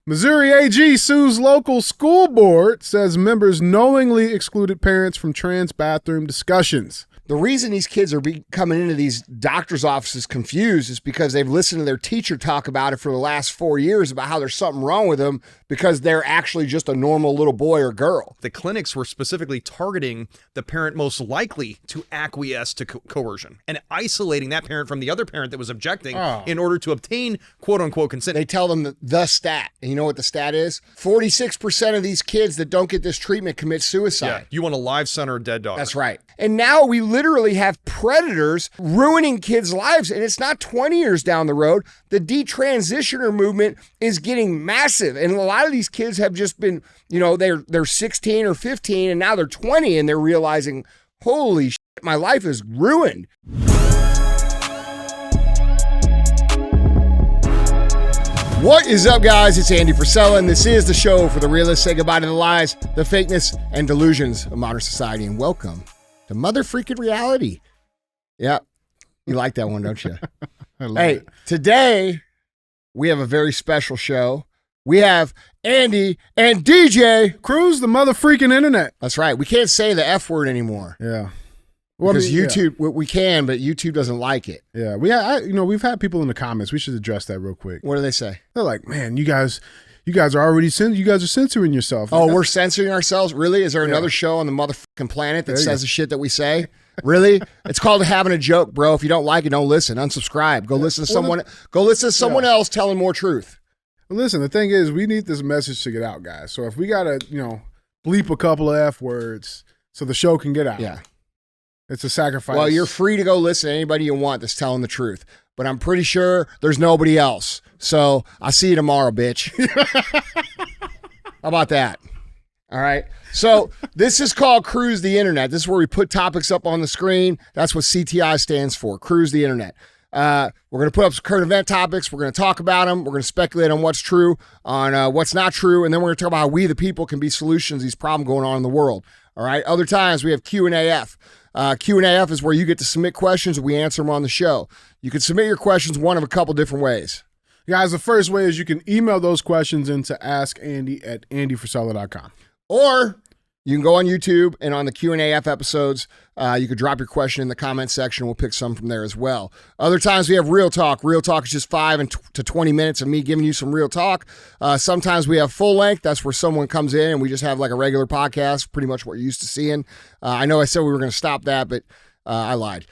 Missouri AG sues local school board, says members knowingly excluded parents from trans bathroom discussions. The reason these kids are coming into these doctor's offices confused is because they've listened to their teacher talk about it for the last 4 years about how there's something wrong with them because they're actually just a normal little boy or girl. The clinics were specifically targeting the parent most likely to acquiesce to coercion and isolating that parent from the other parent that was objecting in order to obtain quote-unquote consent. They tell them the stat. And you know what the stat is? 46% of these kids that don't get this treatment commit suicide. Yeah, you want a live son or a dead dog. That's right. And now we literally have predators ruining kids' lives, and it's not 20 years down the road. The detransitioner movement is getting massive, and a lot of these kids have just been, they're 16 or 15, and now they're 20, and they're realizing, holy shit, my life is ruined. What is up, guys? It's Andy Frisella, and this is the show for the realists. Say goodbye to the lies, the fakeness, and delusions of modern society, and welcome to mother freaking reality. Yeah, you like that one, don't you? Hey, today we have a very special show. We have Andy and DJ Cruise the mother freaking internet. That's right. We can't say the F word anymore. Yeah. Well, because YouTube, we can, but YouTube doesn't like it. Yeah, we've had people in the comments. We should address that real quick. What do they say? They're like, man, you guys are already you guys are censoring yourself. Oh, we're censoring ourselves? Really? Is there another show on the motherfucking planet that says the shit that we say? Really? It's called having a joke, bro. If you don't like it, don't listen. Unsubscribe. Go listen to someone. Go listen to someone else telling more truth. Well, listen, the thing is, we need this message to get out, guys. So if we gotta, bleep a couple of F words so the show can get out. Yeah. It's a sacrifice. Well, you're free to go listen to anybody you want that's telling the truth. But I'm pretty sure there's nobody else. So I'll see you tomorrow, bitch. How about that? All right. So this is called Cruise the Internet. This is where we put topics up on the screen. That's what CTI stands for, Cruise the Internet. We're going to put up some current event topics. We're going to talk about them. We're going to speculate on what's true, on what's not true. And then we're going to talk about how we, the people, can be solutions to these problems going on in the world. All right. Other times we have Q&AF. Q&AF is where you get to submit questions and we answer them on the show. You can submit your questions one of a couple different ways. Guys, the first way is you can email those questions into askandy@andyfrisella.com. Or you can go on YouTube and on the Q&AF episodes, you could drop your question in the comment section. We'll pick some from there as well. Other times we have Real Talk. Real Talk is just 5 to 20 minutes of me giving you some real talk. Sometimes we have full length. That's where someone comes in and we just have like a regular podcast, pretty much what you're used to seeing. I know I said we were going to stop that, but I lied.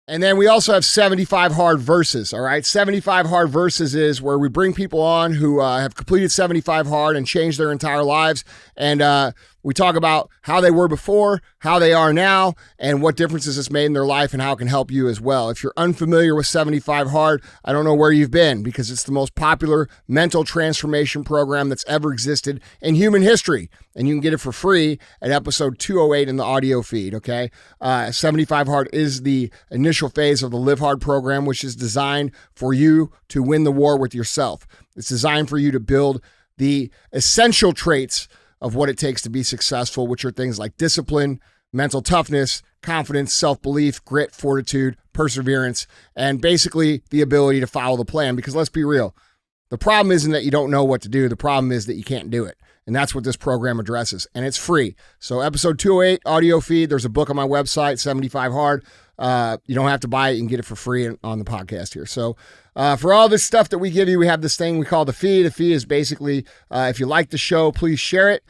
And then we also have 75 Hard Verses, all right? 75 Hard Verses is where we bring people on who have completed 75 Hard and changed their entire lives. And we talk about how they were before, how they are now, and what differences it's made in their life and how it can help you as well. If you're unfamiliar with 75 Hard, I don't know where you've been because it's the most popular mental transformation program that's ever existed in human history. And you can get it for free at episode 208 in the audio feed, okay? 75 Hard is the initial phase of the Live Hard program, which is designed for you to win the war with yourself. It's designed for you to build the essential traits of what it takes to be successful, which are things like discipline, mental toughness, confidence, self-belief, grit, fortitude, perseverance, and basically the ability to follow the plan. Because let's be real, the problem isn't that you don't know what to do. The problem is that you can't do it. And that's what this program addresses. And it's free. So episode 208, audio feed, there's a book on my website, 75 Hard. You don't have to buy it. You can get it for free on the podcast here. So for all this stuff that we give you, we have this thing we call the fee. The fee is basically, if you like the show, please share it.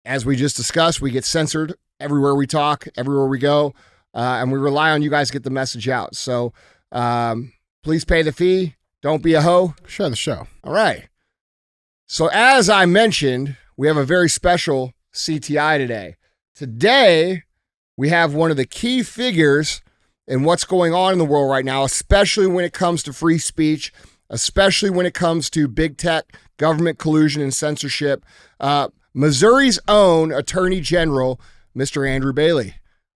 As we just discussed, we get censored everywhere we talk, everywhere we go. And we rely on you guys to get the message out. So please pay the fee. Don't be a hoe. Share the show. All right. So as I mentioned, we have a very special CTI today. Today, we have one of the key figures in what's going on in the world right now, especially when it comes to free speech, especially when it comes to big tech, government collusion, and censorship. Missouri's own Attorney General, Mr. Andrew Bailey.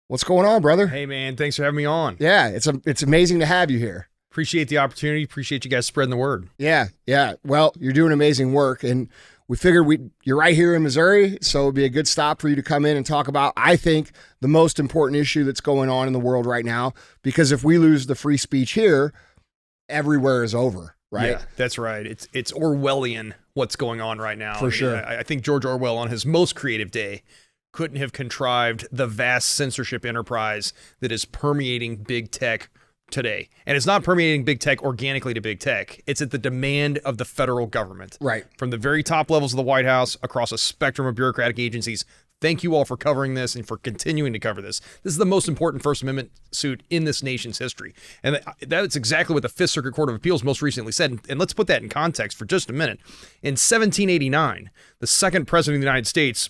What's going on, brother? Hey, man. Thanks for having me on. Yeah, it's amazing to have you here. Appreciate the opportunity. Appreciate you guys spreading the word. Yeah. Well, you're doing amazing work, and we figured you're right here in Missouri, so it'd be a good stop for you to come in and talk about, I think, the most important issue that's going on in the world right now, because if we lose the free speech here, everywhere is over. right? Yeah, that's right. It's Orwellian what's going on right now. For sure. I think George Orwell on his most creative day couldn't have contrived the vast censorship enterprise that is permeating big tech today. And it's not permeating big tech organically to big tech. It's at the demand of the federal government. Right. From the very top levels of the White House across a spectrum of bureaucratic agencies. Thank you all for covering this and for continuing to cover this. This is the most important First Amendment suit in this nation's history. And that's exactly what the Fifth Circuit Court of Appeals most recently said. And let's put that in context for just a minute. In 1789, the second president of the United States,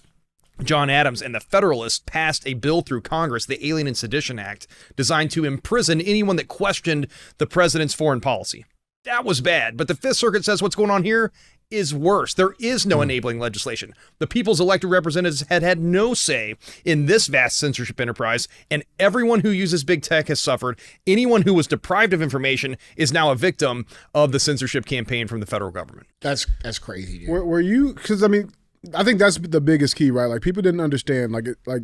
John Adams, and the Federalists passed a bill through Congress, the Alien and Sedition Act, designed to imprison anyone that questioned the president's foreign policy. That was bad. But the Fifth Circuit says what's going on here is worse. There is no enabling legislation. The people's elected representatives had no say in this vast censorship enterprise, and everyone who uses big tech has suffered. Anyone who was deprived of information is now a victim of the censorship campaign from the federal government. That's crazy, dude. Were you, because I mean, I think that's the biggest key, right? Like, people didn't understand, like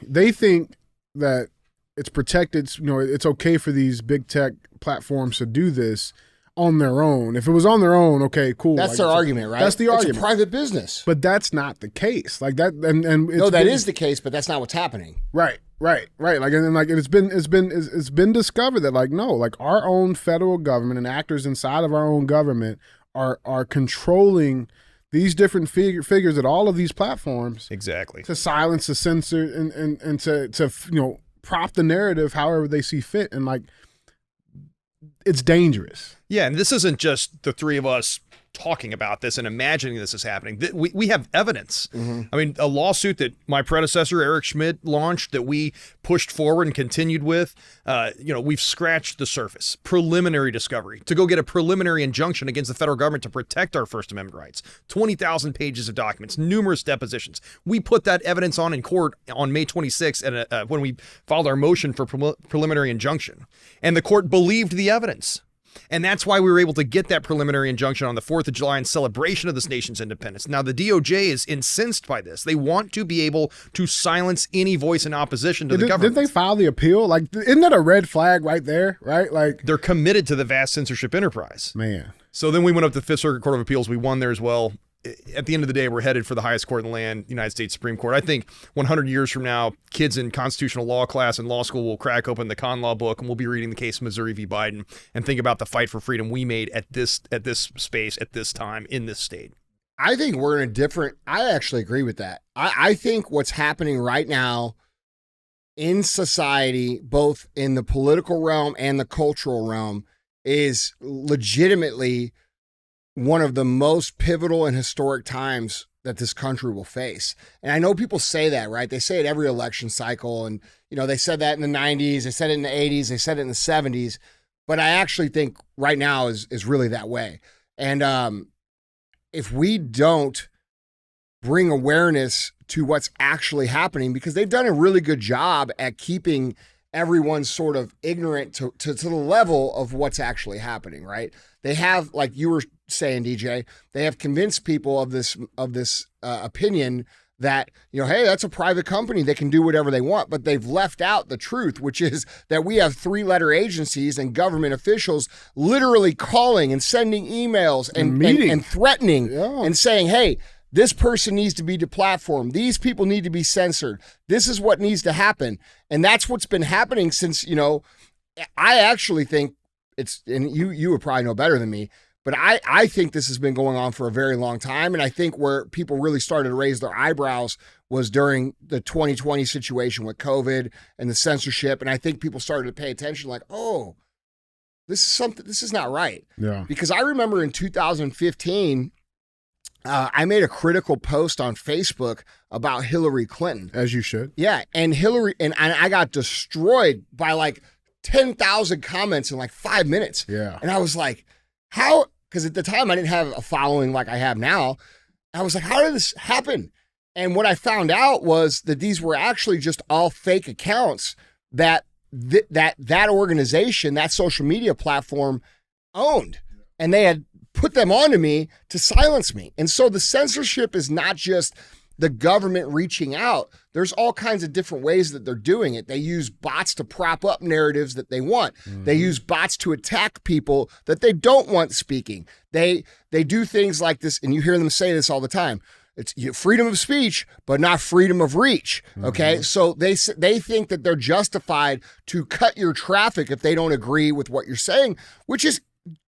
they think that it's protected, it's okay for these big tech platforms to do this on their own. If it was on their own, okay, cool. That's their argument, right? That's the argument. It's a private business. But that's not the case. Like that, and it's no, that is the case, but that's not what's happening. Right. Like, and like it's been discovered that, like, no, like, our own federal government and actors inside of our own government are controlling these different figures at all of these platforms. Exactly. To silence, to censor, and to prop the narrative however they see fit. And, like, it's dangerous. Yeah, and this isn't just the three of us talking about this and imagining this is happening. We have evidence. Mm-hmm. I mean, a lawsuit that my predecessor, Eric Schmidt, launched that we pushed forward and continued with, we've scratched the surface. Preliminary discovery to go get a preliminary injunction against the federal government to protect our First Amendment rights. 20,000 pages of documents, numerous depositions. We put that evidence on in court on May 26th when we filed our motion for preliminary injunction. And the court believed the evidence. And that's why we were able to get that preliminary injunction on the 4th of July in celebration of this nation's independence. Now, the DOJ is incensed by this. They want to be able to silence any voice in opposition to the government. Didn't they file the appeal? Like, isn't that a red flag right there, right? Like, they're committed to the vast censorship enterprise. Man. So then we went up to the Fifth Circuit Court of Appeals. We won there as well. At the end of the day, we're headed for the highest court in the land, United States Supreme Court. I think 100 years from now, kids in constitutional law class and law school will crack open the con law book, and we'll be reading the case of Missouri v. Biden and think about the fight for freedom we made at this space, at this time, in this state. I think we're in a different, I actually agree with that. I think what's happening right now in society, both in the political realm and the cultural realm, is legitimately one of the most pivotal and historic times that this country will face. And I know people say that, right? They say it every election cycle. And, they said that in the 90s, they said it in the 80s, they said it in the 70s. But I actually think right now is really that way. And if we don't bring awareness to what's actually happening, because they've done a really good job at keeping everyone sort of ignorant to the level of what's actually happening, right? They have, like you were saying, DJ, they have convinced people of this opinion that, hey, that's a private company. They can do whatever they want. But they've left out the truth, which is that we have 3-letter agencies and government officials literally calling and sending emails and threatening and saying, hey, this person needs to be deplatformed. These people need to be censored. This is what needs to happen. And that's what's been happening since, I actually think it's, and you would probably know better than me, but I think this has been going on for a very long time. And I think where people really started to raise their eyebrows was during the 2020 situation with COVID and the censorship. And I think people started to pay attention like, oh, this is not right. Yeah. Because I remember in 2015, I made a critical post on Facebook about Hillary Clinton. As you should. Yeah. And Hillary, and I got destroyed by like 10,000 comments in like 5 minutes. Yeah. And I was like, how? Because at the time I didn't have a following like I have now. I was like, how did this happen? And what I found out was that these were actually just all fake accounts that that organization, that social media platform owned. And they had put them onto me to silence me. And so the censorship is not just the government reaching out, there's all kinds of different ways that they're doing it. They use bots to prop up narratives that they want. They use bots to attack people that they don't want speaking. They do things like this, and you hear them say this all the time. It's freedom of speech, but not freedom of reach. Okay, so they think that they're justified to cut your traffic if they don't agree with what you're saying, which is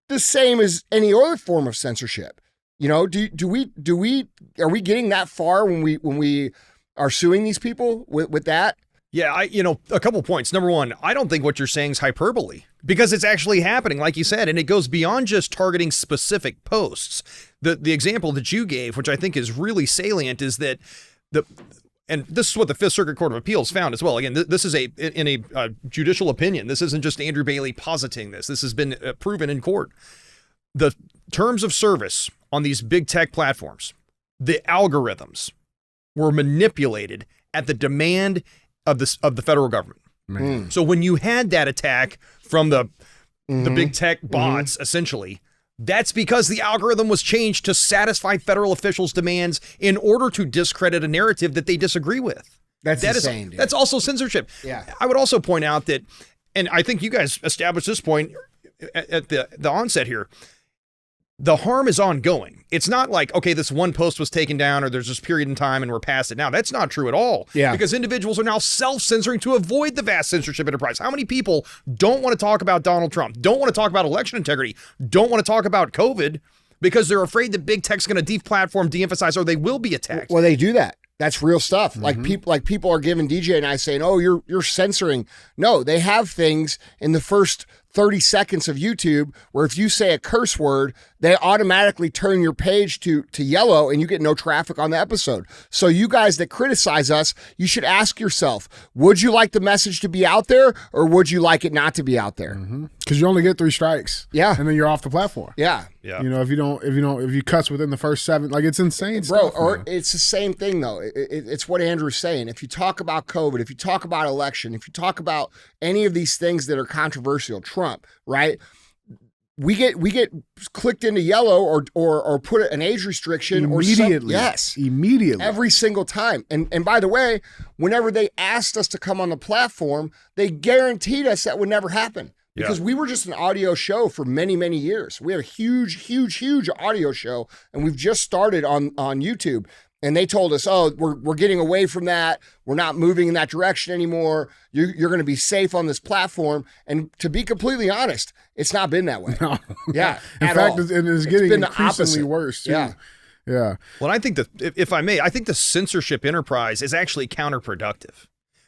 the same as any other form of censorship. You know, are we getting that far when we are suing these people with that? Yeah, a couple points. Number one, I don't think what you're saying is hyperbole because it's actually happening, like you said, and it goes beyond just targeting specific posts. The example that you gave, which I think is really salient, is that and this is what the Fifth Circuit Court of Appeals found as well. Again, this is in a judicial opinion. This isn't just Andrew Bailey positing this. This has been proven in court. The terms of service on these big tech platforms, the algorithms were manipulated at the demand of the federal government. So when you had that attack from the big tech bots, essentially, that's because the algorithm was changed to satisfy federal officials' demands in order to discredit a narrative that they disagree with. That's insane, dude. That's also censorship. Yeah. I would also point out that, and I think you guys established this point at the onset here, the harm is ongoing. It's not like, okay, this one post was taken down or there's this period in time and we're past it now. That's not true at all. Yeah. Because individuals are now self-censoring to avoid the vast censorship enterprise. How many people don't want to talk about Donald Trump, don't want to talk about election integrity, don't want to talk about COVID because they're afraid that big tech's going to deplatform, de-emphasize, or they will be attacked? Well, they do that. That's real stuff. Like people are giving DJ and I saying, "Oh, you're censoring." No, they have things in the first 30 seconds of YouTube where if you say a curse word, they automatically turn your page to yellow and you get no traffic on the episode. So you guys that criticize us, you should ask yourself, would you like the message to be out there or would you like it not to be out there? Because you only get 3 strikes. Yeah. And then you're off the platform. Yeah. Yeah. You know, if you cuss within the first 7, like it's insane Bro, stuff, or man. it's the same thing though. It's what Andrew's saying. If you talk about COVID, if you talk about election, if you talk about any of these things that are controversial, Trump, right? We get clicked into yellow or put an age restriction Immediately. Yes. Immediately. Every single time. And by the way, whenever they asked us to come on the platform, they guaranteed us that would never happen. Because we were just an audio show for many, many years. We had a huge audio show, and we've just started on YouTube. And they told us, "Oh, we're getting away from that. We're not moving in that direction anymore. You're going to be safe on this platform." And to be completely honest, it's not been that way. No. Yeah. In fact, it's getting been the increasingly opposite. worse, too. Yeah. Yeah. Well, I think that, if I may, I think the censorship enterprise is actually counterproductive.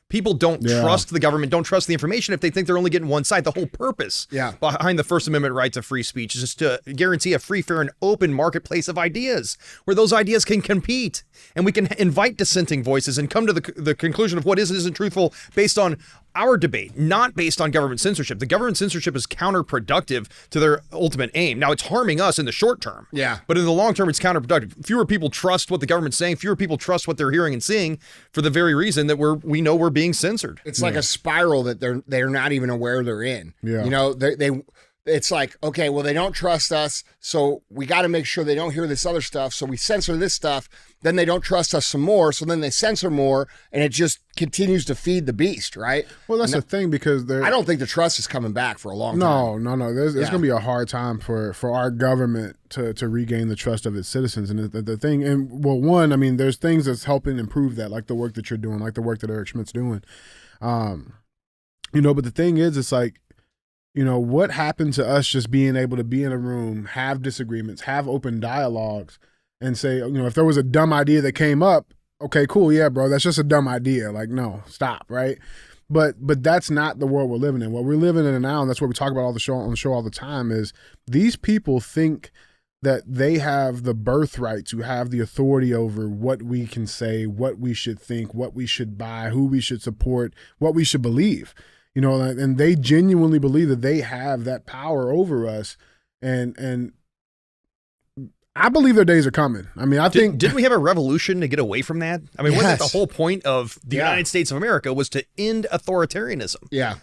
People don't trust the government, don't trust the information if they think they're only getting one side. The whole purpose behind the First Amendment right to free speech is just to guarantee a free, fair, and open marketplace of ideas where those ideas can compete and we can invite dissenting voices and come to the conclusion of what is and isn't truthful based on our debate, not based on government censorship. The government censorship is counterproductive to their ultimate aim. Now, it's harming us in the short term. Yeah. But in the long term, it's counterproductive. Fewer people trust what the government's saying. Fewer people trust what they're hearing and seeing for the very reason that we know we're being censored. It's like a spiral that they're not even aware they're in. Yeah. You know, it's like, okay, well, they don't trust us, so we got to make sure they don't hear this other stuff, so we censor this stuff, then they don't trust us some more, so then they censor more, and it just continues to feed the beast, right? Well, that's the thing, because I don't think the trust is coming back for a long time. No. There's going to be a hard time for our government to regain the trust of its citizens. And the thing, and well, one, I mean, there's things that's helping improve that, like the work that you're doing, like the work that Eric Schmidt's doing. But the thing is, it's like, what happened to us just being able to be in a room, have disagreements, have open dialogues, and say, if there was a dumb idea that came up, okay, cool, yeah, bro, that's just a dumb idea. Like, no, stop, right? But that's not the world we're living in. What we're living in now, and that's what we talk about on the show all the time, is these people think that they have the birthright to have the authority over what we can say, what we should think, what we should buy, who we should support, what we should believe. And they genuinely believe that they have that power over us, and I believe their days are coming. I mean, Didn't we have a revolution to get away from that? I mean, wasn't the Yes. whole point of the United States of America was to end authoritarianism? Yeah.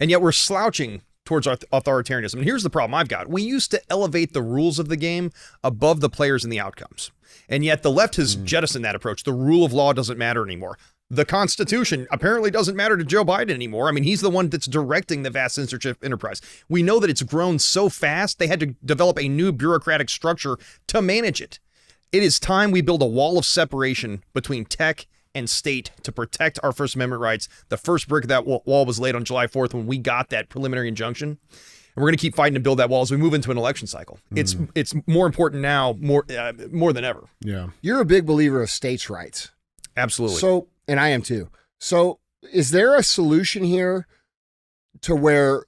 And yet we're slouching towards authoritarianism. And here's the problem I've got. We used to elevate the rules of the game above the players and the outcomes. And yet the left has jettisoned that approach. The rule of law doesn't matter anymore. The Constitution apparently doesn't matter to Joe Biden anymore. I mean, he's the one that's directing the vast censorship enterprise. We know that it's grown so fast, they had to develop a new bureaucratic structure to manage it. It is time we build a wall of separation between tech and state to protect our First Amendment rights. The first brick of that wall was laid on July 4th when we got that preliminary injunction. And we're going to keep fighting to build that wall as we move into an election cycle. It's more important now, more than ever. Yeah. You're a big believer of states' rights. Absolutely. So, and I am too. So is there a solution here to where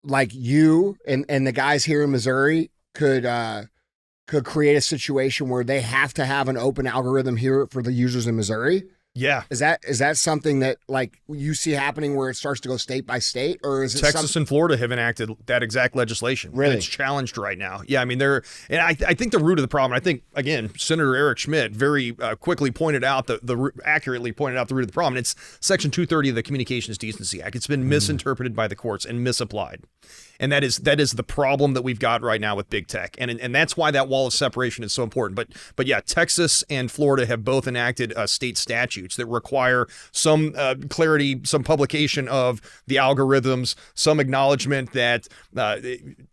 like you and the guys here in Missouri could create a situation where they have to have an open algorithm here for the users in Missouri? Yeah. Is that something that like you see happening where it starts to go state by state, or is it Texas and Florida have enacted that exact legislation? Really? And it's challenged right now. Yeah, I mean, and I think the root of the problem, I think, again, Senator Eric Schmidt very quickly pointed out accurately pointed out the root of the problem. It's Section 230 of the Communications Decency Act. It's been misinterpreted by the courts and misapplied. And that is the problem that we've got right now with big tech. And that's why that wall of separation is so important. But yeah, Texas and Florida have both enacted state statutes that require some clarity, some publication of the algorithms, some acknowledgement that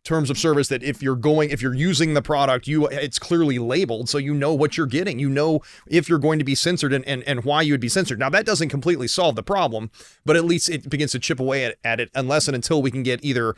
terms of service, that if you're using the product, it's clearly labeled so you know what you're getting. You know if you're going to be censored and why you would be censored. Now, that doesn't completely solve the problem, but at least it begins to chip away at it unless and until we can get either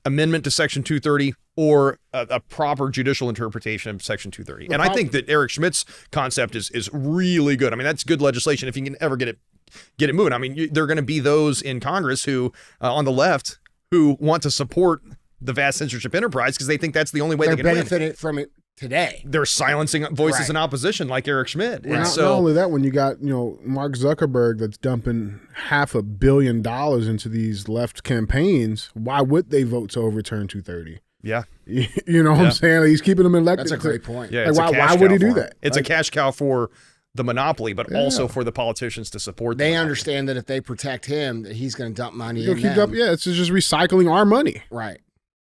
amendment to Section 230 or a proper judicial interpretation of Section 230. And I think that Eric Schmidt's concept is really good. I mean, that's good legislation if you can ever get it moving. I mean, there are going to be those in Congress who, on the left, who want to support the vast censorship enterprise because they think that's the only way they can benefit from it today. They're silencing voices in opposition like Eric Schmidt. Well, not only that, when you got Mark Zuckerberg that's dumping $500 million into these left campaigns, why would they vote to overturn 230? Yeah. You know what I'm saying? He's keeping them elected. That's a great point. Yeah, like, why would he do that? It's a cash cow for the monopoly, but also for the politicians to support them. They understand that if they protect him, that he's going to dump money in them. It's just recycling our money. Right.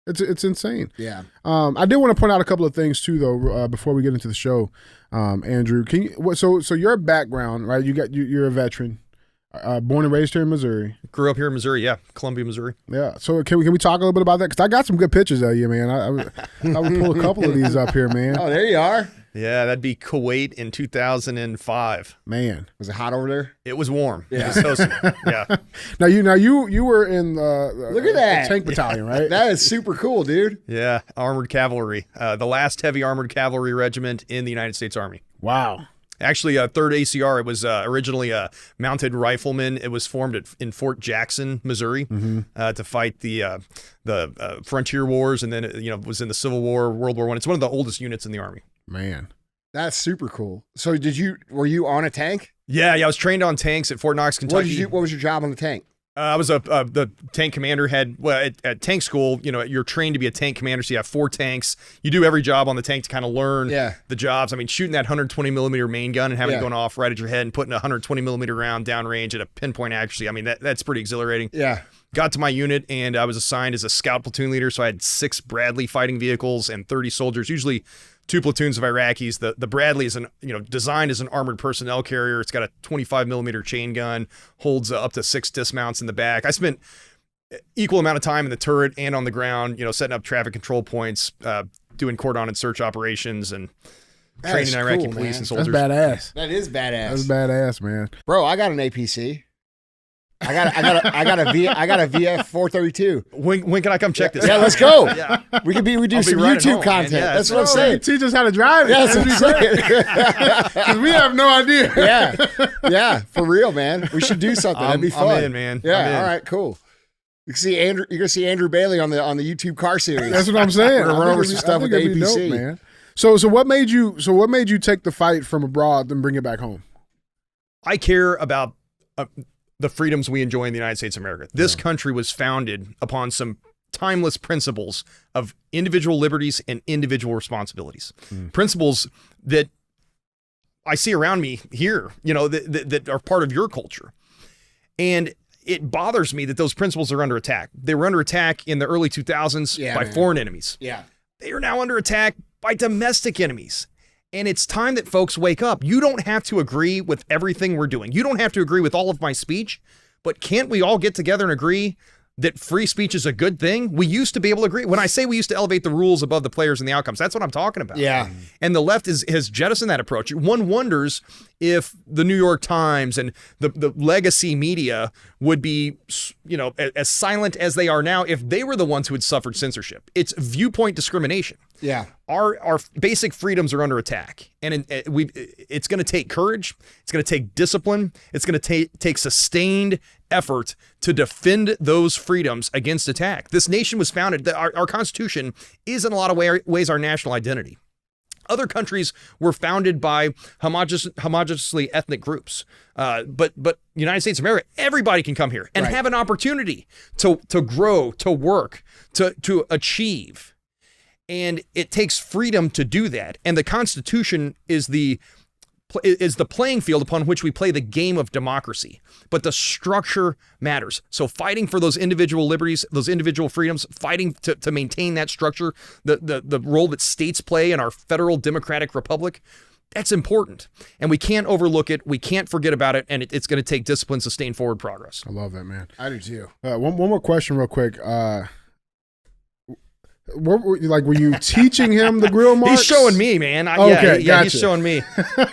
It's insane. Yeah. I did want to point out a couple of things too, though, before we get into the show. Andrew, can you? So your background, right? You're a veteran, born and raised here in Missouri. Grew up here in Missouri, yeah, Columbia, Missouri. Yeah. So can we talk a little bit about that? Because I got some good pictures of you, man. I would pull a couple of these up here, man. Oh, there you are. Yeah, that'd be Kuwait in 2005. Man, was it hot over there? It was warm. Yeah. It was yeah. Now you were in look at that the tank battalion, right? That is super cool, dude. Yeah, armored cavalry, the last heavy armored cavalry regiment in the United States Army. Wow. Actually, 3rd ACR. It was originally a mounted rifleman. It was formed in Fort Jackson, Missouri, to fight the frontier wars, and then was in the Civil War, World War I. It's one of the oldest units in the Army. Man, that's super cool. So were you on a tank? Yeah, I was trained on tanks at Fort Knox, Kentucky. What was your job on the tank? I was the tank commander. At tank school, you're trained to be a tank commander, so you have 4 tanks. You do every job on the tank to kind of learn the jobs. I mean, shooting that 120 millimeter main gun and having it going off right at your head and putting a 120 millimeter round downrange at a pinpoint accuracy. I mean, that's pretty exhilarating. Yeah. Got to my unit and I was assigned as a scout platoon leader, so I had 6 Bradley fighting vehicles and 30 soldiers, usually 2 platoons of Iraqis. The Bradley is designed as an armored personnel carrier. It's got a 25 millimeter chain gun, holds up to 6 dismounts in the back. I spent equal amount of time in the turret and on the ground, setting up traffic control points, doing cordon and search operations, and training Iraqi police and soldiers. That's badass. That is badass. That's badass, man. Bro, I got an APC. I got a VF 432. When can I come check this out? Yeah, let's go. Yeah. We do some right YouTube home, content. man. Yeah, that's what I'm saying. Teach us how to drive it. Yeah, that's what I'm saying. 'Cause we have no idea. Yeah, for real, man. We should do something. That'd be fun. I'm in, man. Yeah, all right, cool. You're gonna see Andrew Bailey on the YouTube car series. That's what I'm saying. We're gonna run over some stuff with the APC, man. So what made you take the fight from abroad and bring it back home? I care about the freedoms we enjoy in the United States of America. This country was founded upon some timeless principles of individual liberties and individual responsibilities. Principles that I see around me here, that are part of your culture. And it bothers me that those principles are under attack. They were under attack in the early 2000s by foreign enemies. Yeah. They are now under attack by domestic enemies. And it's time that folks wake up. You don't have to agree with everything we're doing. You don't have to agree with all of my speech, but can't we all get together and agree that free speech is a good thing? We used to be able to agree. When I say we used to elevate the rules above the players and the outcomes, that's what I'm talking about. Yeah. And the left has jettisoned that approach. One wonders if the New York Times and the legacy media would be, as silent as they are now if they were the ones who had suffered censorship. It's viewpoint discrimination. Yeah. Our basic freedoms are under attack, and it's going to take courage. It's going to take discipline. It's going to take sustained effort to defend those freedoms against attack. This nation was founded. Our Constitution is in a lot of ways our national identity. Other countries were founded by homogeneously ethnic groups, but United States of America, everybody can come here and have an opportunity to grow, to work, to achieve. And it takes freedom to do that. And the Constitution is the playing field upon which we play the game of democracy. But the structure matters. So fighting for those individual liberties, those individual freedoms, fighting to maintain that structure, the role that states play in our federal democratic republic, that's important. And we can't overlook it. We can't forget about it. And it's going to take discipline, sustained forward progress. I love that, man. I do too. One more question real quick. Were you teaching him the grill marks? He's showing me, man. Okay, gotcha. He's showing me.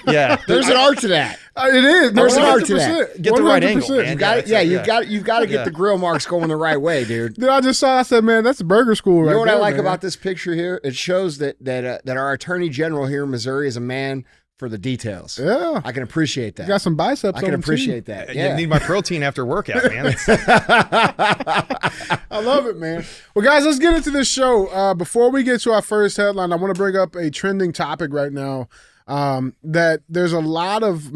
Yeah, There's an art to that. It is. There's an art to that. Get the right angle, man. You've got to get the grill marks going the right way, dude. Dude, I said, man, that's burger school, right? You know what there, I like man. about this picture here? It shows that our attorney general here in Missouri is a man for the details. Yeah, I can appreciate that. You got some biceps. I can appreciate that. You need my protein after workout, man. I love it, man. Well, guys, let's get into this show. Before we get to our first headline, I want to bring up a trending topic right now. That there's a lot of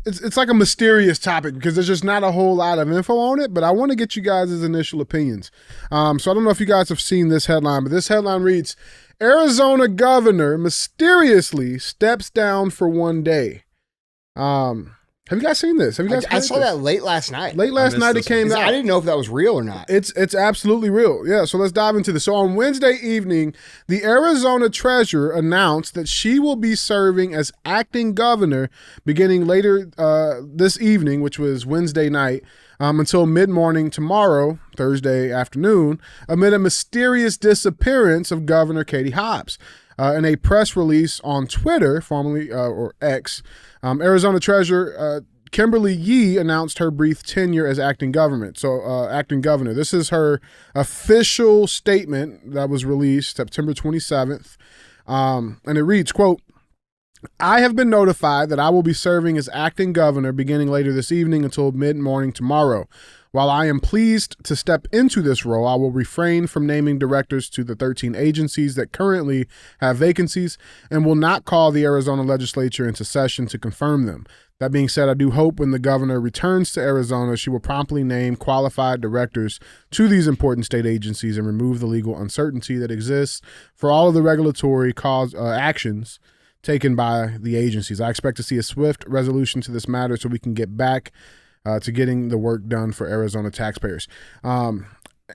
it's like a mysterious topic because there's just not a whole lot of info on it. But I want to get you guys' initial opinions. So I don't know if you guys have seen this headline, but this headline reads: Arizona governor mysteriously steps down for one day. Have you guys seen this? Have you guys? I saw that late last night. Late last night it came out. I didn't know if that was real or not. It's absolutely real. Yeah, so let's dive into this. So on Wednesday evening, the Arizona treasurer announced that she will be serving as acting governor beginning later this evening, which was Wednesday night, until mid-morning tomorrow, Thursday afternoon, amid a mysterious disappearance of Governor Katie Hobbs. In a press release on Twitter, formerly or X, Arizona Treasurer Kimberly Yee announced her brief tenure as acting governor. This is her official statement that was released September 27th. And it reads, quote, "I have been notified that I will be serving as acting governor beginning later this evening until mid-morning tomorrow. While I am pleased to step into this role, I will refrain from naming directors to the 13 agencies that currently have vacancies and will not call the Arizona legislature into session to confirm them. That being said, I do hope when the governor returns to Arizona, she will promptly name qualified directors to these important state agencies and remove the legal uncertainty that exists for all of the regulatory actions taken by the agencies. I expect to see a swift resolution to this matter so we can get back to getting the work done for Arizona taxpayers."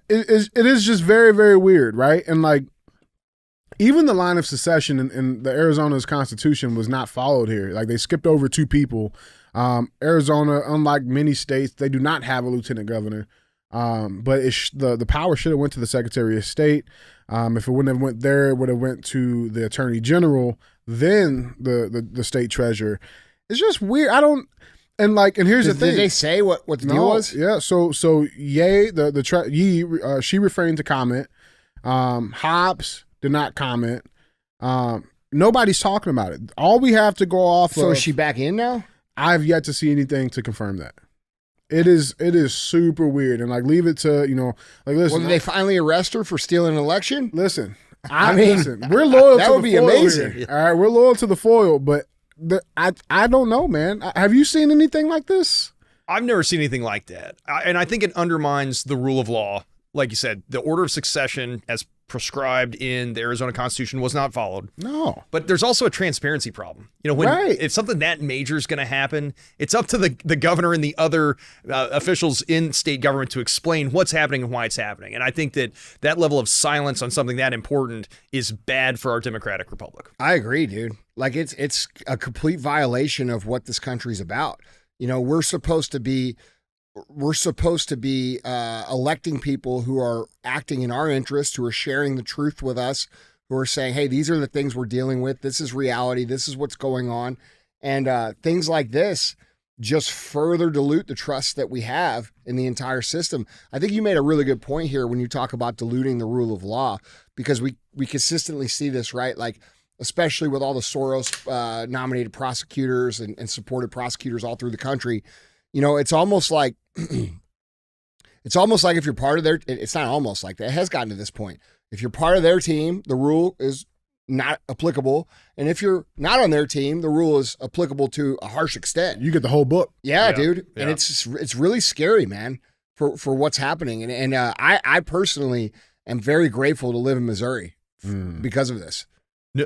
It is just very, very weird, right? And like, even the line of succession in the Arizona's constitution was not followed here. Like, they skipped over two people. Arizona, unlike many states, they do not have a lieutenant governor. But the power should have went to the Secretary of State. If it wouldn't have went there, it would have went to the Attorney General, then the state treasurer. It's just weird. And here's the thing. Did they say what the deal was? Yeah. So Yee, she refrained to comment. Hobbs did not comment. Nobody's talking about it. All we have to go off of. So is she back in now? I've yet to see anything to confirm that. It is super weird, and leave it to listen. Well, did they finally arrest her for stealing an election? Listen, listen, we're loyal. That to would the be foil amazing. Here. All right, we're loyal to the foil, but I don't know, man. Have you seen anything like this? I've never seen anything like that. And I think it undermines the rule of law. Like you said, the order of succession as prescribed in the Arizona Constitution was not followed. No. But there's also a transparency problem. You know, when Right. if something that major is going to happen, it's up to the governor and the other officials in state government to explain what's happening and why it's happening. And I think that level of silence on something that important is bad for our democratic republic. I agree, dude. Like it's a complete violation of what this country's about. You know, we're supposed to be electing people who are acting in our interest, who are sharing the truth with us, who are saying, hey, these are the things we're dealing with. This is reality. This is what's going on. And things like this just further dilute the trust that we have in the entire system. I think you made a really good point here when you talk about diluting the rule of law, because we consistently see this, right? Like, especially with all the Soros nominated prosecutors and supported prosecutors all through the country. You know, it's almost like if you're part of their, it's not almost like that. It has gotten to this point. If you're part of their team, the rule is not applicable. And if you're not on their team, the rule is applicable to a harsh extent. You get the whole book. Yeah, dude. Yeah. And it's really scary, man, for what's happening. And I personally am very grateful to live in Missouri because of this.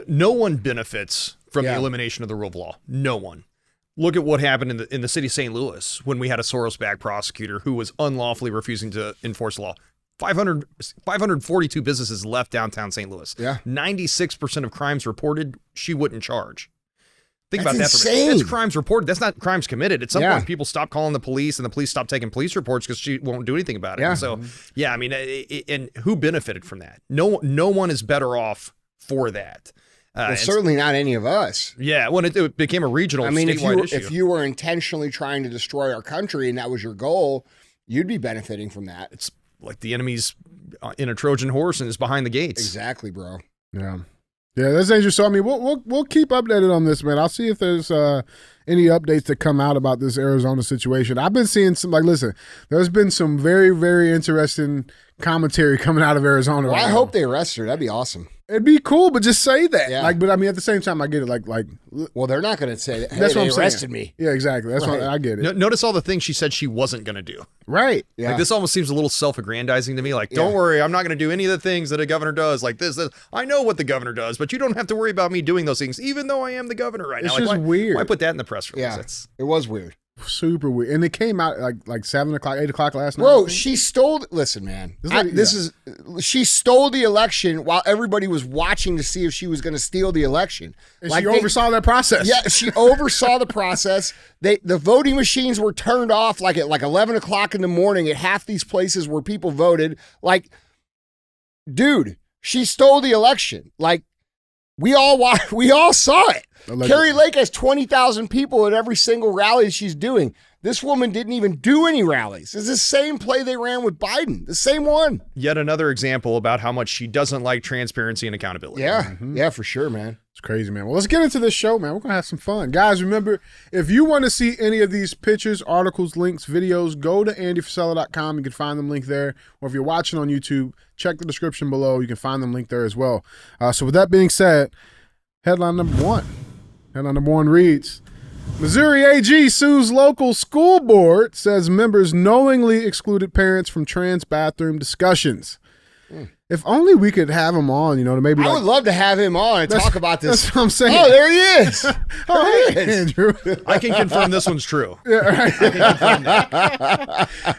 No one benefits from the Yeah. elimination of the rule of law. No one. Look at what happened in the city of St. Louis when we had a Soros-backed prosecutor who was unlawfully refusing to enforce law. 542 businesses left downtown St. Louis. Yeah. 96% of crimes reported, she wouldn't charge. Think That's about that. insane. That's crimes reported. That's not crimes committed. At some Yeah. point, people stop calling the police and the police stop taking police reports because she won't do anything about it. Yeah. And so, yeah, I mean, and who benefited from that? No one is better off for that. Well, certainly not any of us. Yeah, when it became a regional, I mean, statewide issue. if you were intentionally trying to destroy our country and that was your goal, you'd be benefiting from that. It's like the enemy's in a Trojan horse and is behind the gates. Exactly, bro. Yeah. Yeah, that's dangerous. So, I mean, we'll keep updated on this, man. I'll see if there's any updates that come out about this Arizona situation. I've been seeing some, like, listen, there's been some very, very interesting commentary coming out of Arizona. Well, right I now. hope they arrest her. That'd be awesome. It'd be cool, but just say that. Yeah. Like, but I mean, at the same time, I get it. Like, Well, they're not going to say that. Hey, that's what they I'm arrested saying. me. Yeah, exactly. That's Right. what I get it. Notice all the things she said she wasn't going to do. Right. Yeah. Like this almost seems a little self-aggrandizing to me. Like, don't worry, I'm not going to do any of the things that a governor does. Like this. I know what the governor does, but you don't have to worry about me doing those things, even though I am the governor right It's now. just weird. Why put that in the press release? Yeah. It was weird. Super weird. And it came out like 7 o'clock, 8 o'clock last night. Bro, she stole. Listen, man. She stole the election while everybody was watching to see if she was going to steal the election. And she oversaw that process. Yeah, she oversaw the process. The voting machines were turned off at 11 o'clock in the morning at half these places where people voted. Like, dude, she stole the election. Like, we all saw it. Carrie Lake has 20,000 people at every single rally she's doing. This woman didn't even do any rallies. It's the same play they ran with Biden, the same one. Yet another example about how much she doesn't like transparency and accountability. Yeah, yeah, for sure, man. It's crazy, man. Well, let's get into this show, man. We're going to have some fun. Guys, remember, if you want to see any of these pictures, articles, links, videos, go to andyfrisella.com. You can find them linked there. Or if you're watching on YouTube, check the description below. You can find them linked there as well. So with that being said, headline number one. Headline number one reads, Missouri AG sues local school board, says members knowingly excluded parents from trans bathroom discussions. If only we could have him on, to maybe I would love to have him on and talk about this. That's what I'm saying. Oh, there he is. Oh, hey, Andrew. I can confirm this one's true. Yeah, right.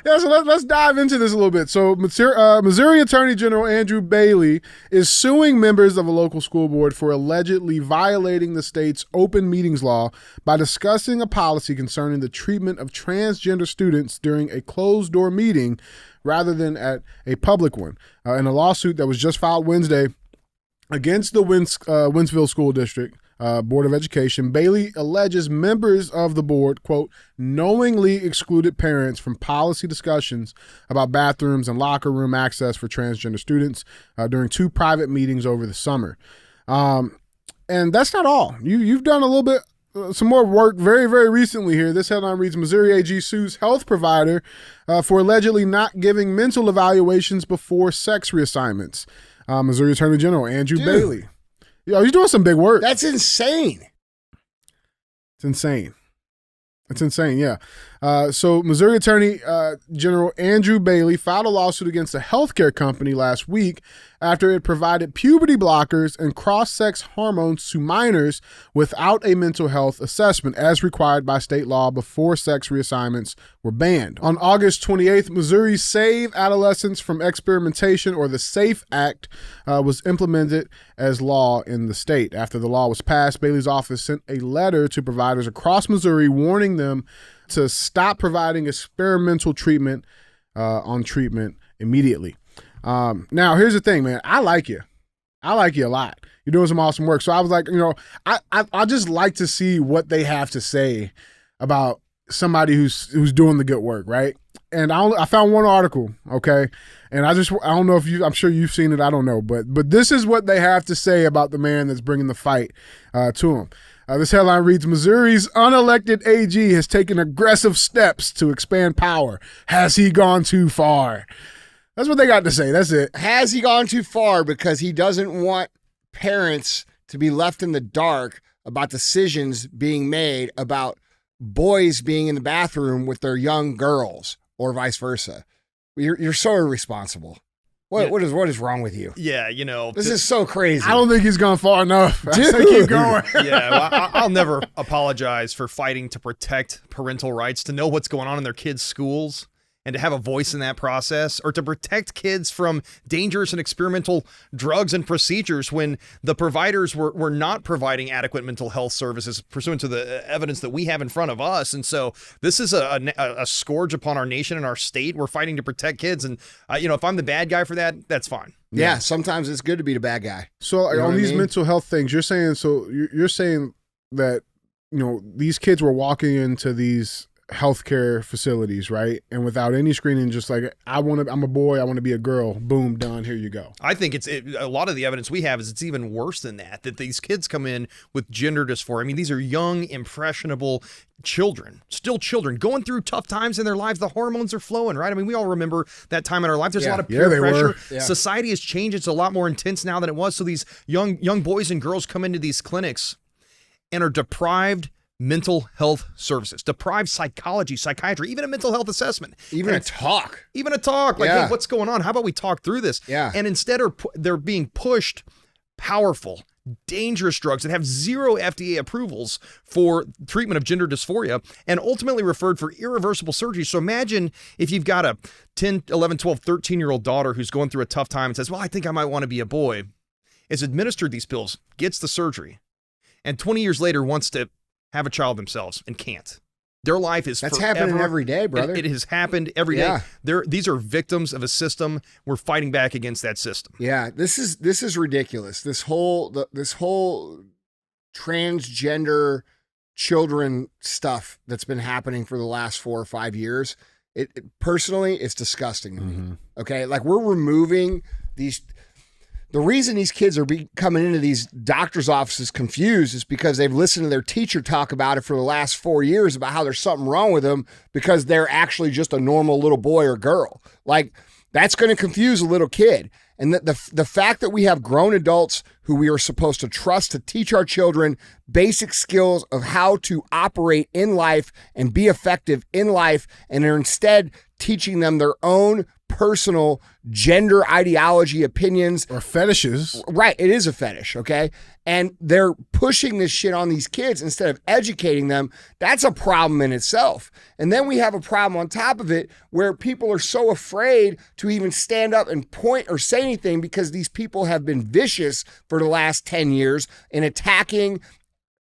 Yeah, so let's dive into this a little bit. So Missouri Attorney General Andrew Bailey is suing members of a local school board for allegedly violating the state's open meetings law by discussing a policy concerning the treatment of transgender students during a closed-door meeting rather than at a public one. In a lawsuit that was just filed Wednesday against the Wentzville School District Board of Education, Bailey alleges members of the board, quote, knowingly excluded parents from policy discussions about bathrooms and locker room access for transgender students during 2 private meetings over the summer. And that's not all. You've done a little bit some more work very, very recently here. This headline reads, Missouri AG sues health provider for allegedly not giving mental evaluations before sex reassignments. Missouri Attorney General Andrew Bailey. He's doing some big work. That's insane. It's insane. It's insane, yeah. So Missouri Attorney General Andrew Bailey filed a lawsuit against a healthcare company last week after it provided puberty blockers and cross-sex hormones to minors without a mental health assessment, as required by state law before sex reassignments were banned. On August 28th, Missouri's Save Adolescents from Experimentation, or the SAFE Act, was implemented as law in the state. After the law was passed, Bailey's office sent a letter to providers across Missouri warning them to stop providing experimental treatment on treatment immediately. Now, here's the thing, man. I like you. I like you a lot. You're doing some awesome work. So I was like, I just like to see what they have to say about somebody who's doing the good work, right? And I found one article, okay? And I don't know if I'm sure you've seen it. I don't know, but this is what they have to say about the man that's bringing the fight to him. This headline reads, Missouri's unelected AG has taken aggressive steps to expand power. Has he gone too far? That's what they got to say. That's it. Has he gone too far because he doesn't want parents to be left in the dark about decisions being made about boys being in the bathroom with their young girls or vice versa? You're so irresponsible. What is wrong with you? Yeah, this is so crazy. I don't think he's gone far enough. I Dude. say keep going. Yeah, well, I'll never apologize for fighting to protect parental rights, to know what's going on in their kids' schools and to have a voice in that process, or to protect kids from dangerous and experimental drugs and procedures when the providers were not providing adequate mental health services pursuant to the evidence that we have in front of us. And so this is a scourge upon our nation and our state. We're fighting to protect kids. And, if I'm the bad guy for that, that's fine. Yeah, sometimes it's good to be the bad guy. So You know on what I these mean? mental health things, you're saying that, these kids were walking into these healthcare facilities, right? And without any screening, just like, I'm a boy, I want to be a girl. Boom, done. Here you go. I think a lot of the evidence we have is it's even worse than that these kids come in with gender dysphoria. I mean, these are young, impressionable children, still children, going through tough times in their lives. The hormones are flowing, right? I mean, we all remember that time in our life. There's a lot of peer pressure. Yeah. Society has changed. It's a lot more intense now than it was. So these young boys and girls come into these clinics and are deprived mental health services, deprived psychology, psychiatry, even a mental health assessment. Even a talk. Like, Yeah. hey, what's going on? How about we talk through this? Yeah. And instead they're being pushed powerful, dangerous drugs that have zero FDA approvals for treatment of gender dysphoria and ultimately referred for irreversible surgery. So imagine if you've got a 10, 11, 12, 13-year-old daughter who's going through a tough time and says, well, I think I might want to be a boy, is administered these pills, gets the surgery, and 20 years later wants to have a child themselves and can't. Their life is That's forever. happening every day, brother. It has happened every day. Yeah. These are victims of a system. We're fighting back against that system. Yeah, this is ridiculous. This whole transgender children stuff that's been happening for the last 4 or 5 years. It personally, it's disgusting to me. Okay, like we're removing these. The reason these kids are coming into these doctors' offices confused is because they've listened to their teacher talk about it for the last 4 years about how there's something wrong with them because they're actually just a normal little boy or girl. Like, that's going to confuse a little kid. And the fact that we have grown adults who we are supposed to trust to teach our children basic skills of how to operate in life and be effective in life, and are instead teaching them their own personal gender ideology, opinions, Or fetishes. Right. It is a fetish. Okay. And they're pushing this shit on these kids instead of educating them. That's a problem in itself. And then we have a problem on top of it where people are so afraid to even stand up and point or say anything because these people have been vicious for the last 10 years in attacking,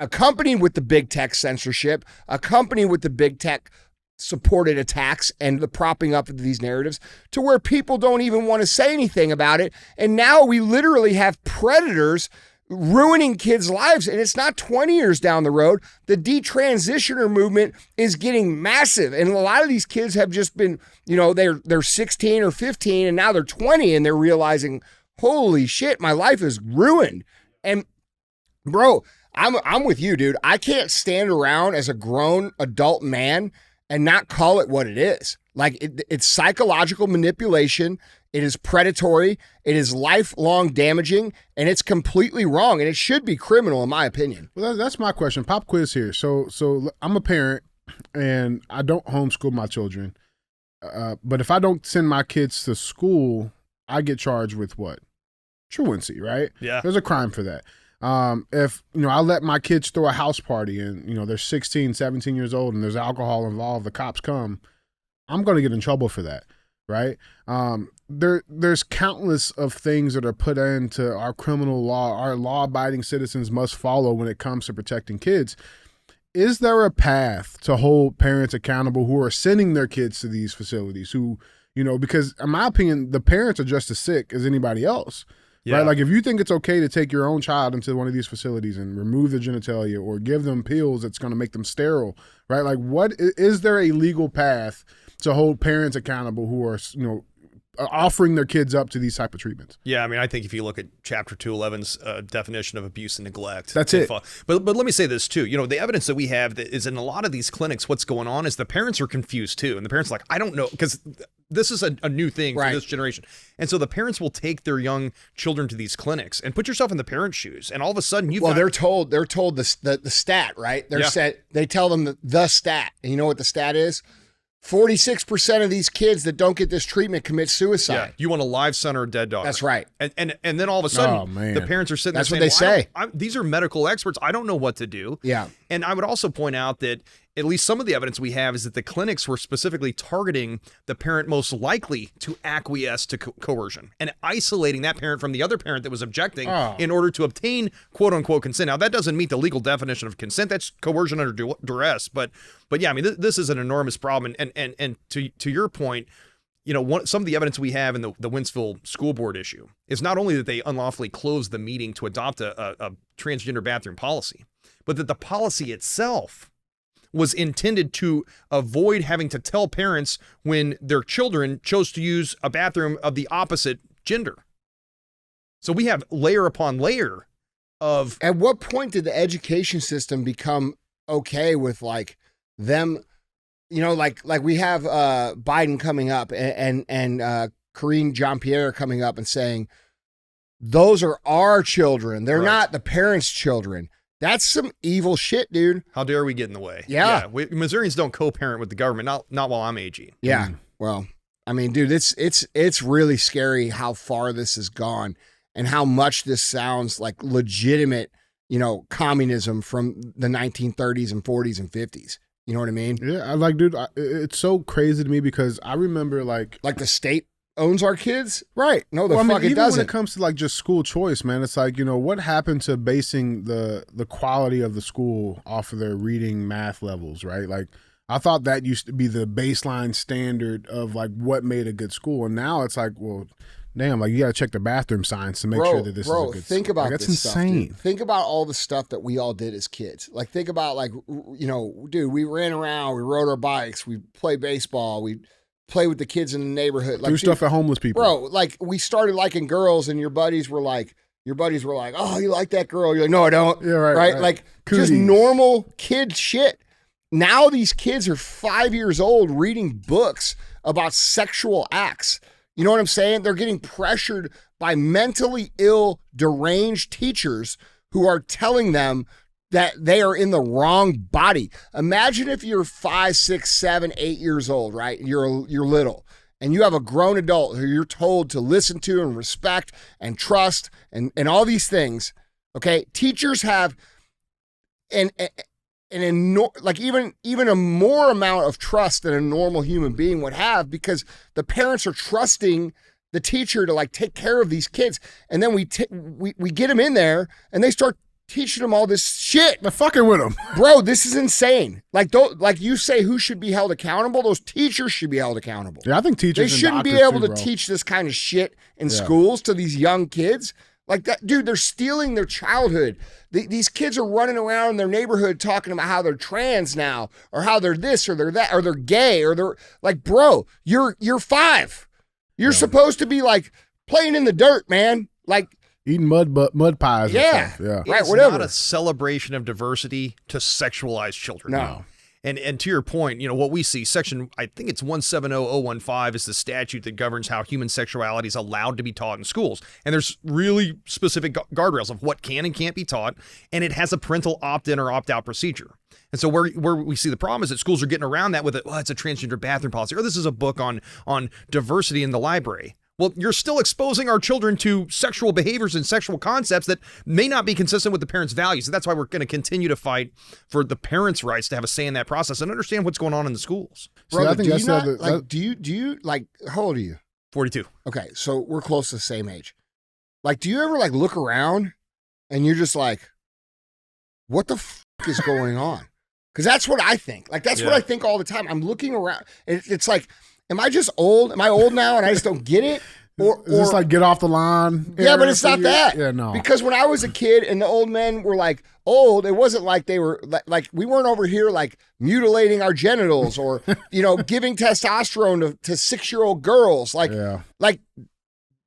accompanied with the big tech censorship, accompanied with the big tech supported attacks and the propping up of these narratives, to where people don't even want to say anything about it. And now we literally have predators ruining kids' lives. And it's not 20 years down the road. The detransitioner movement is getting massive. And a lot of these kids have just been, they're 16 or 15 and now they're 20 and they're realizing, holy shit, my life is ruined. And bro, I'm with you, dude. I can't stand around as a grown adult man and not call it what it is. Like, it's psychological manipulation. It is predatory. It is lifelong damaging, and it's completely wrong, and it should be criminal, in my opinion. Well, that's my question. Pop quiz here. So I'm a parent, and I don't homeschool my children. But if I don't send my kids to school, I get charged with what? Truancy, right? Yeah. There's a crime for that. If, I let my kids throw a house party and, they're 16, 17 years old and there's alcohol involved, the cops come, I'm going to get in trouble for that, right? There's countless of things that are put into our criminal law, our law-abiding citizens must follow when it comes to protecting kids. Is there a path to hold parents accountable who are sending their kids to these facilities who, because in my opinion, the parents are just as sick as anybody else, right? Like if you think it's okay to take your own child into one of these facilities and remove the genitalia or give them pills that's going to make them sterile, right? Like is there a legal path to hold parents accountable who are, offering their kids up to these type of treatments? Yeah, I mean, I think if you look at Chapter 211's definition of abuse and neglect, that's it. But let me say this too. The evidence that we have that is in a lot of these clinics, what's going on is the parents are confused too, and the parents are like, I don't know, because this is a new thing for this generation, and so the parents will take their young children to these clinics. And put yourself in the parents' shoes, and all of a sudden they're told the stat, right? They tell them the stat, and you know what the stat is? 46% of these kids that don't get this treatment commit suicide. Yeah, you want a live son or a dead dog. That's right. And then all of a sudden, the parents are sitting there saying, that's what they say. These are medical experts. I don't know what to do. Yeah. And I would also point out that at least some of the evidence we have is that the clinics were specifically targeting the parent most likely to acquiesce to coercion and isolating that parent from the other parent that was objecting in order to obtain quote unquote consent. Now that doesn't meet the legal definition of consent. That's coercion under duress. But yeah, I mean, this is an enormous problem. And to your point, some of the evidence we have in the Wentzville school board issue is not only that they unlawfully closed the meeting to adopt a transgender bathroom policy, but that the policy itself was intended to avoid having to tell parents when their children chose to use a bathroom of the opposite gender. So we have layer upon layer of... At what point did the education system become okay with like them, like we have Biden coming up and Karine Jean-Pierre coming up and saying, those are our children. They're not the parents' children. That's some evil shit, dude. How dare we get in the way? Yeah. Missourians don't co-parent with the government, not while I'm AG. Yeah. Well, I mean, dude, it's really scary how far this has gone and how much this sounds like legitimate, communism from the 1930s and 40s and 50s. You know what I mean? Yeah, dude, it's so crazy to me because I remember like the state owns our kids, right? No, the fuck it even doesn't. When it comes to like just school choice, man, it's like what happened to basing the quality of the school off of their reading, math levels, right? Like I thought that used to be the baseline standard of like what made a good school, and now it's like, well, damn, like you got to check the bathroom science to make sure that this is a good. Think about that's this insane. Stuff, think about all the stuff that we all did as kids. Like think about dude, we ran around, we rode our bikes, we played baseball, we play with the kids in the neighborhood. Like, do stuff at homeless people. Bro, like we started liking girls and your buddies were like, oh, you like that girl? You're like, no, I don't. Yeah, right. Like Cooties. Just normal kid shit. Now these kids are 5 years old reading books about sexual acts. You know what I'm saying? They're getting pressured by mentally ill, deranged teachers who are telling them that they are in the wrong body. Imagine if you're 5, 6, 7, 8 years old, right? You're little, and you have a grown adult who you're told to listen to and respect and trust and all these things. Okay, teachers have even a more amount of trust than a normal human being would have because the parents are trusting the teacher to like take care of these kids, and then we get them in there and they start teaching them all this shit. They're fucking with them. Bro, this is insane. Like you say who should be held accountable? Those teachers should be held accountable. Yeah, I think teachers They shouldn't be able to teach this kind of shit in schools to these young kids. Like that, dude, they're stealing their childhood. These kids are running around in their neighborhood talking about how they're trans now, or how they're this, or they're that, or they're gay, or they're like, bro, you're 5. You're supposed to be like playing in the dirt, man. Like eating mud pies. Yeah. And stuff. Yeah. Right. It's whatever. not a celebration of diversity to sexualize children. No. And to your point, what we see, section, I think it's 170015 is the statute that governs how human sexuality is allowed to be taught in schools. And there's really specific guardrails of what can and can't be taught. And it has a parental opt-in or opt-out procedure. And And so where we see the problem is that schools are getting around that with it's a transgender bathroom policy, or this is a book on diversity in the library. Well, you're still exposing our children to sexual behaviors and sexual concepts that may not be consistent with the parents' values. So that's why we're going to continue to fight for the parents' rights to have a say in that process and understand what's going on in the schools. Brother, do you how old are you? 42. Okay, so we're close to the same age. Like, do you ever like look around and you're just like, what the f*** is going on? Because that's what I think. Like, that's what I think all the time. I'm looking around. It's like, am I just old? Am I old now and I just don't get it? Or is this like get off the line? Yeah, but it's not that. Yeah, no. Because when I was a kid and the old men were like old, it wasn't like they were like we weren't over here like mutilating our genitals or, giving testosterone to 6-year-old girls. Like,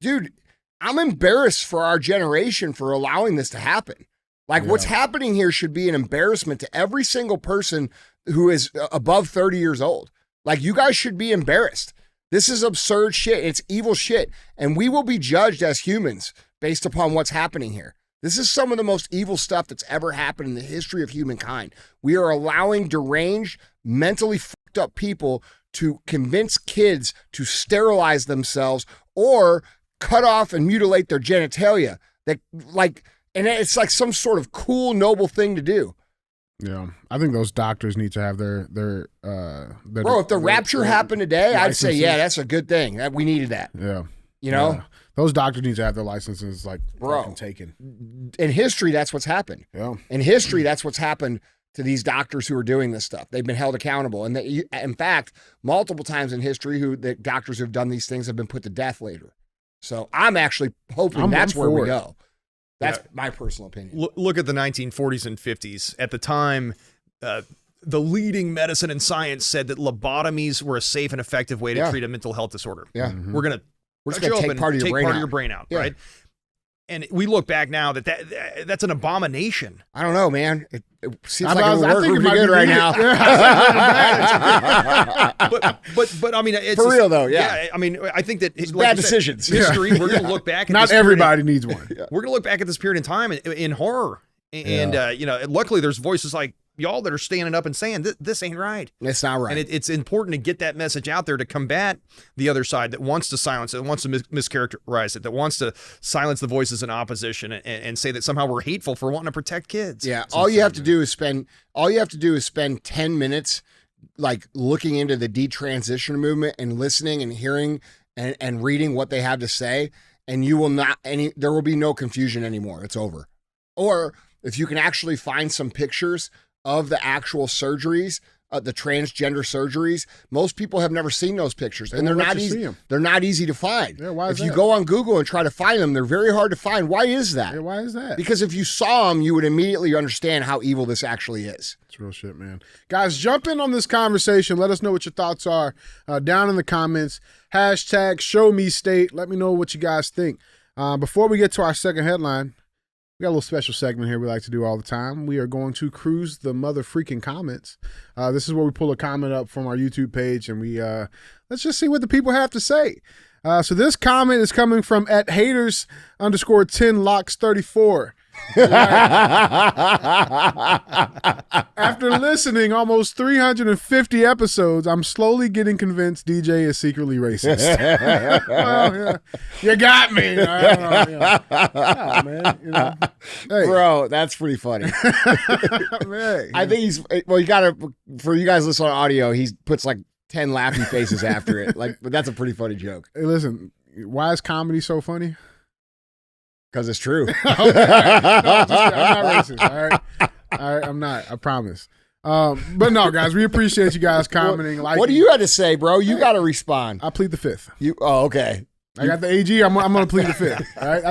dude, I'm embarrassed for our generation for allowing this to happen. Like what's happening here should be an embarrassment to every single person who is above 30 years old. Like, you guys should be embarrassed. This is absurd shit. It's evil shit. And we will be judged as humans based upon what's happening here. This is some of the most evil stuff that's ever happened in the history of humankind. We are allowing deranged, mentally fucked up people to convince kids to sterilize themselves or cut off and mutilate their genitalia. And it's like some sort of cool, noble thing to do. Yeah, I think those doctors need to have their bro. If the rapture happened today, I'd say, yeah, that's a good thing. We needed that. Yeah, Yeah. Those doctors need to have their licenses fucking taken. In history, that's what's happened. Yeah, in history, that's what's happened to these doctors who are doing this stuff. They've been held accountable, and in fact, multiple times in history, the doctors who've done these things have been put to death later. So I'm actually hoping that's where we go. That's my personal opinion. Look at the 1940s and 50s. At the time, the leading medicine and science said that lobotomies were a safe and effective way to treat a mental health disorder. Yeah. Mm-hmm. We're going to take part of your brain out, right? And we look back now that's an abomination. I don't know, man. It seems like it would work pretty good right now. but I mean, it's for real though. Yeah. I mean, I think that bad decisions. History. We're going to look back. At Not everybody needs one. We're going to look back at this period in time in horror, and luckily there's voices like y'all that are standing up and saying this ain't right. It's not right. And it's important to get that message out there to combat the other side that wants to silence it, that wants to mischaracterize it, that wants to silence the voices in opposition and say that somehow we're hateful for wanting to protect kids. Yeah. All you have to do is spend 10 minutes like looking into the detransition movement and listening and hearing and reading what they have to say, and there will be no confusion anymore. It's over. Or if you can actually find some pictures of the actual surgeries, the transgender surgeries, most people have never seen those pictures, and they're not easy. They're not easy to find. Yeah, why is if you go on Google and try to find them, they're very hard to find. Why is that? Yeah, why is that? Because if you saw them, you would immediately understand how evil this actually is. It's real shit, man. Guys, jump in on this conversation. Let us know what your thoughts are down in the comments. #ShowMeState. Let me know what you guys think. Before we get to our second headline, we got a little special segment here we like to do all the time. We are going to cruise the mother freaking comments. This is where we pull a comment up from our YouTube page and we let's just see what the people have to say. So this comment is coming from @haters_10locks34. After listening almost 350 episodes, I'm slowly getting convinced DJ is secretly racist. Well, yeah. You got me. I don't know, oh, man, hey. Bro, that's pretty funny. Man, I think you gotta, for you guys listening on audio, he puts like 10 laughy faces after it. But that's a pretty funny joke. Hey, listen, why is comedy so funny? Because it's true. Okay. No, I'm not racist. All right, I'm not. I promise. But no, guys, we appreciate you guys commenting. What do you have to say, bro? You got to respond. I plead the fifth. Okay. I got the AG. I'm going to plead the fifth. All right.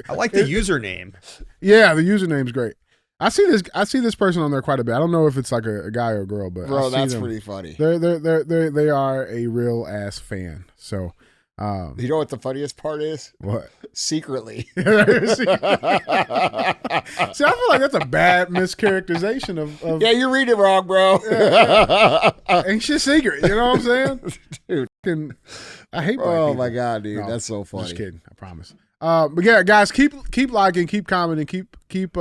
I like the username. Yeah, the username's great. I see this person on there quite a bit. I don't know if it's like a guy or a girl, but bro, that's pretty funny. They are a real ass fan. So. You know what the funniest part is? What? Secretly. See, I feel like that's a bad mischaracterization of Yeah, you read it wrong, bro. Ain't shit secret. You know what I'm saying? Dude. I hate black people. My God, dude. No, that's so funny. Just kidding. I promise. But yeah, guys, keep liking, keep commenting, keep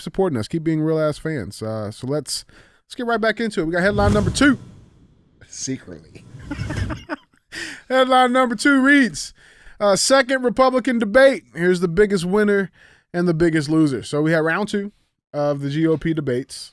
supporting us, keep being real ass fans. So let's get right back into it. We got headline number 2. Secretly. Headline number 2 reads, second Republican debate. Here's the biggest winner and the biggest loser. So we had round 2 of the GOP debates.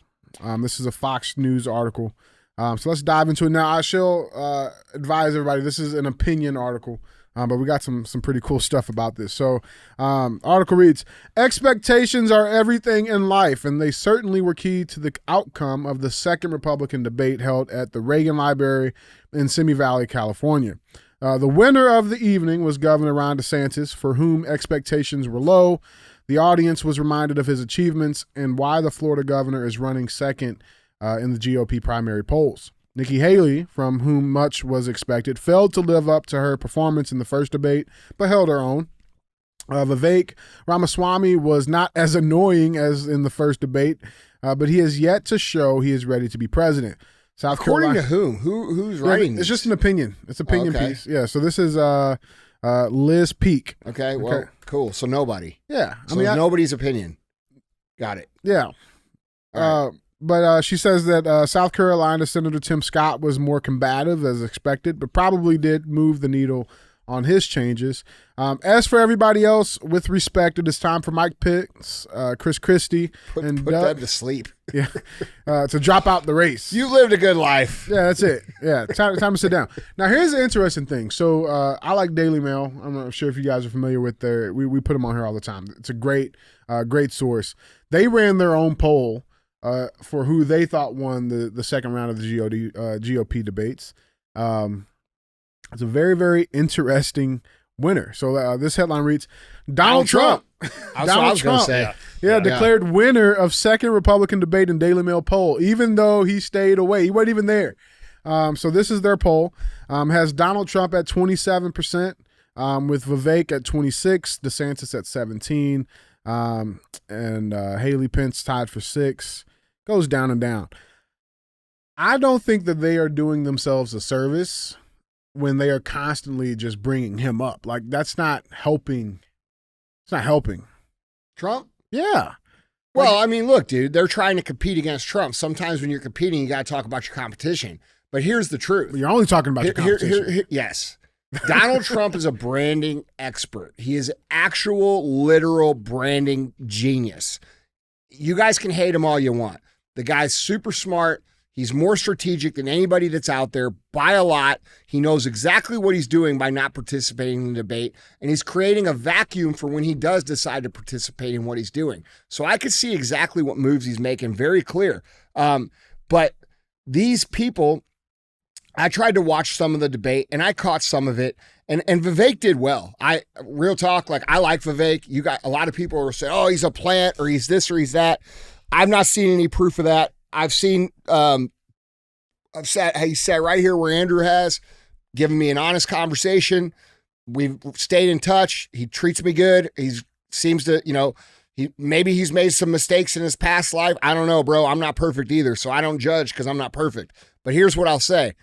This is a Fox News article. So let's dive into it now. I shall advise everybody, this is an opinion article, but we got some pretty cool stuff about this. So article reads, expectations are everything in life, and they certainly were key to the outcome of the second Republican debate held at the Reagan Library in Simi Valley, California. The winner of the evening was Governor Ron DeSantis, for whom expectations were low. The audience was reminded of his achievements and why the Florida governor is running second in the GOP primary polls. Nikki Haley, from whom much was expected, failed to live up to her performance in the first debate, but held her own. Vivek Ramaswamy was not as annoying as in the first debate, but he has yet to show he is ready to be president. South According Carolina, to whom? Who's writing? It's just an opinion. It's an opinion Okay. piece. Yeah. So this is Liz Peek. Okay, well, cool. So nobody. Yeah. So nobody's opinion. Got it. Yeah. All right. But she says that South Carolina Senator Tim Scott was more combative as expected, but probably did move the needle on his changes. As for everybody else, with respect, it is time for Mike Pence, Chris Christie, and Put Doug, them to sleep. yeah, to drop out the race. You lived a good life. Yeah, that's it. Yeah, time to sit down. Now, here's the interesting thing. So I like Daily Mail. I'm not sure if you guys are familiar with their. We put them on here all the time. It's a great source. They ran their own poll for who they thought won the second round of the GOP debates. It's a very, very interesting winner. So this headline reads, Donald Trump. That's what I was going to say. Yeah, declared winner of second Republican debate in Daily Mail poll, even though he stayed away. He wasn't even there. So this is their poll. Has Donald Trump at 27%, with Vivek at 26%, DeSantis at 17%, and Haley Pence tied for 6%. Goes down and down. I don't think that they are doing themselves a service when they are constantly just bringing him up. Like, that's not helping. It's not helping. Trump? Yeah. Well, I mean, look, dude, they're trying to compete against Trump. Sometimes when you're competing, you got to talk about your competition. But here's the truth. You're only talking about your competition. Yes. Donald Trump is a branding expert. He is actual, literal branding genius. You guys can hate him all you want. The guy's super smart. He's more strategic than anybody that's out there by a lot. He knows exactly what he's doing by not participating in the debate, and he's creating a vacuum for when he does decide to participate in what he's doing. So I could see exactly what moves he's making, very clear. But these people, I tried to watch some of the debate, and I caught some of it, and Vivek did well. Real talk, like, I like Vivek. You got a lot of people who are saying, oh, he's a plant, or he's this, or he's that. I've not seen any proof of that. I've seen, he sat right here where Andrew has, given me an honest conversation. We've stayed in touch. He treats me good. He seems to, maybe he's made some mistakes in his past life. I don't know, bro. I'm not perfect either, so I don't judge because I'm not perfect. But here's what I'll say.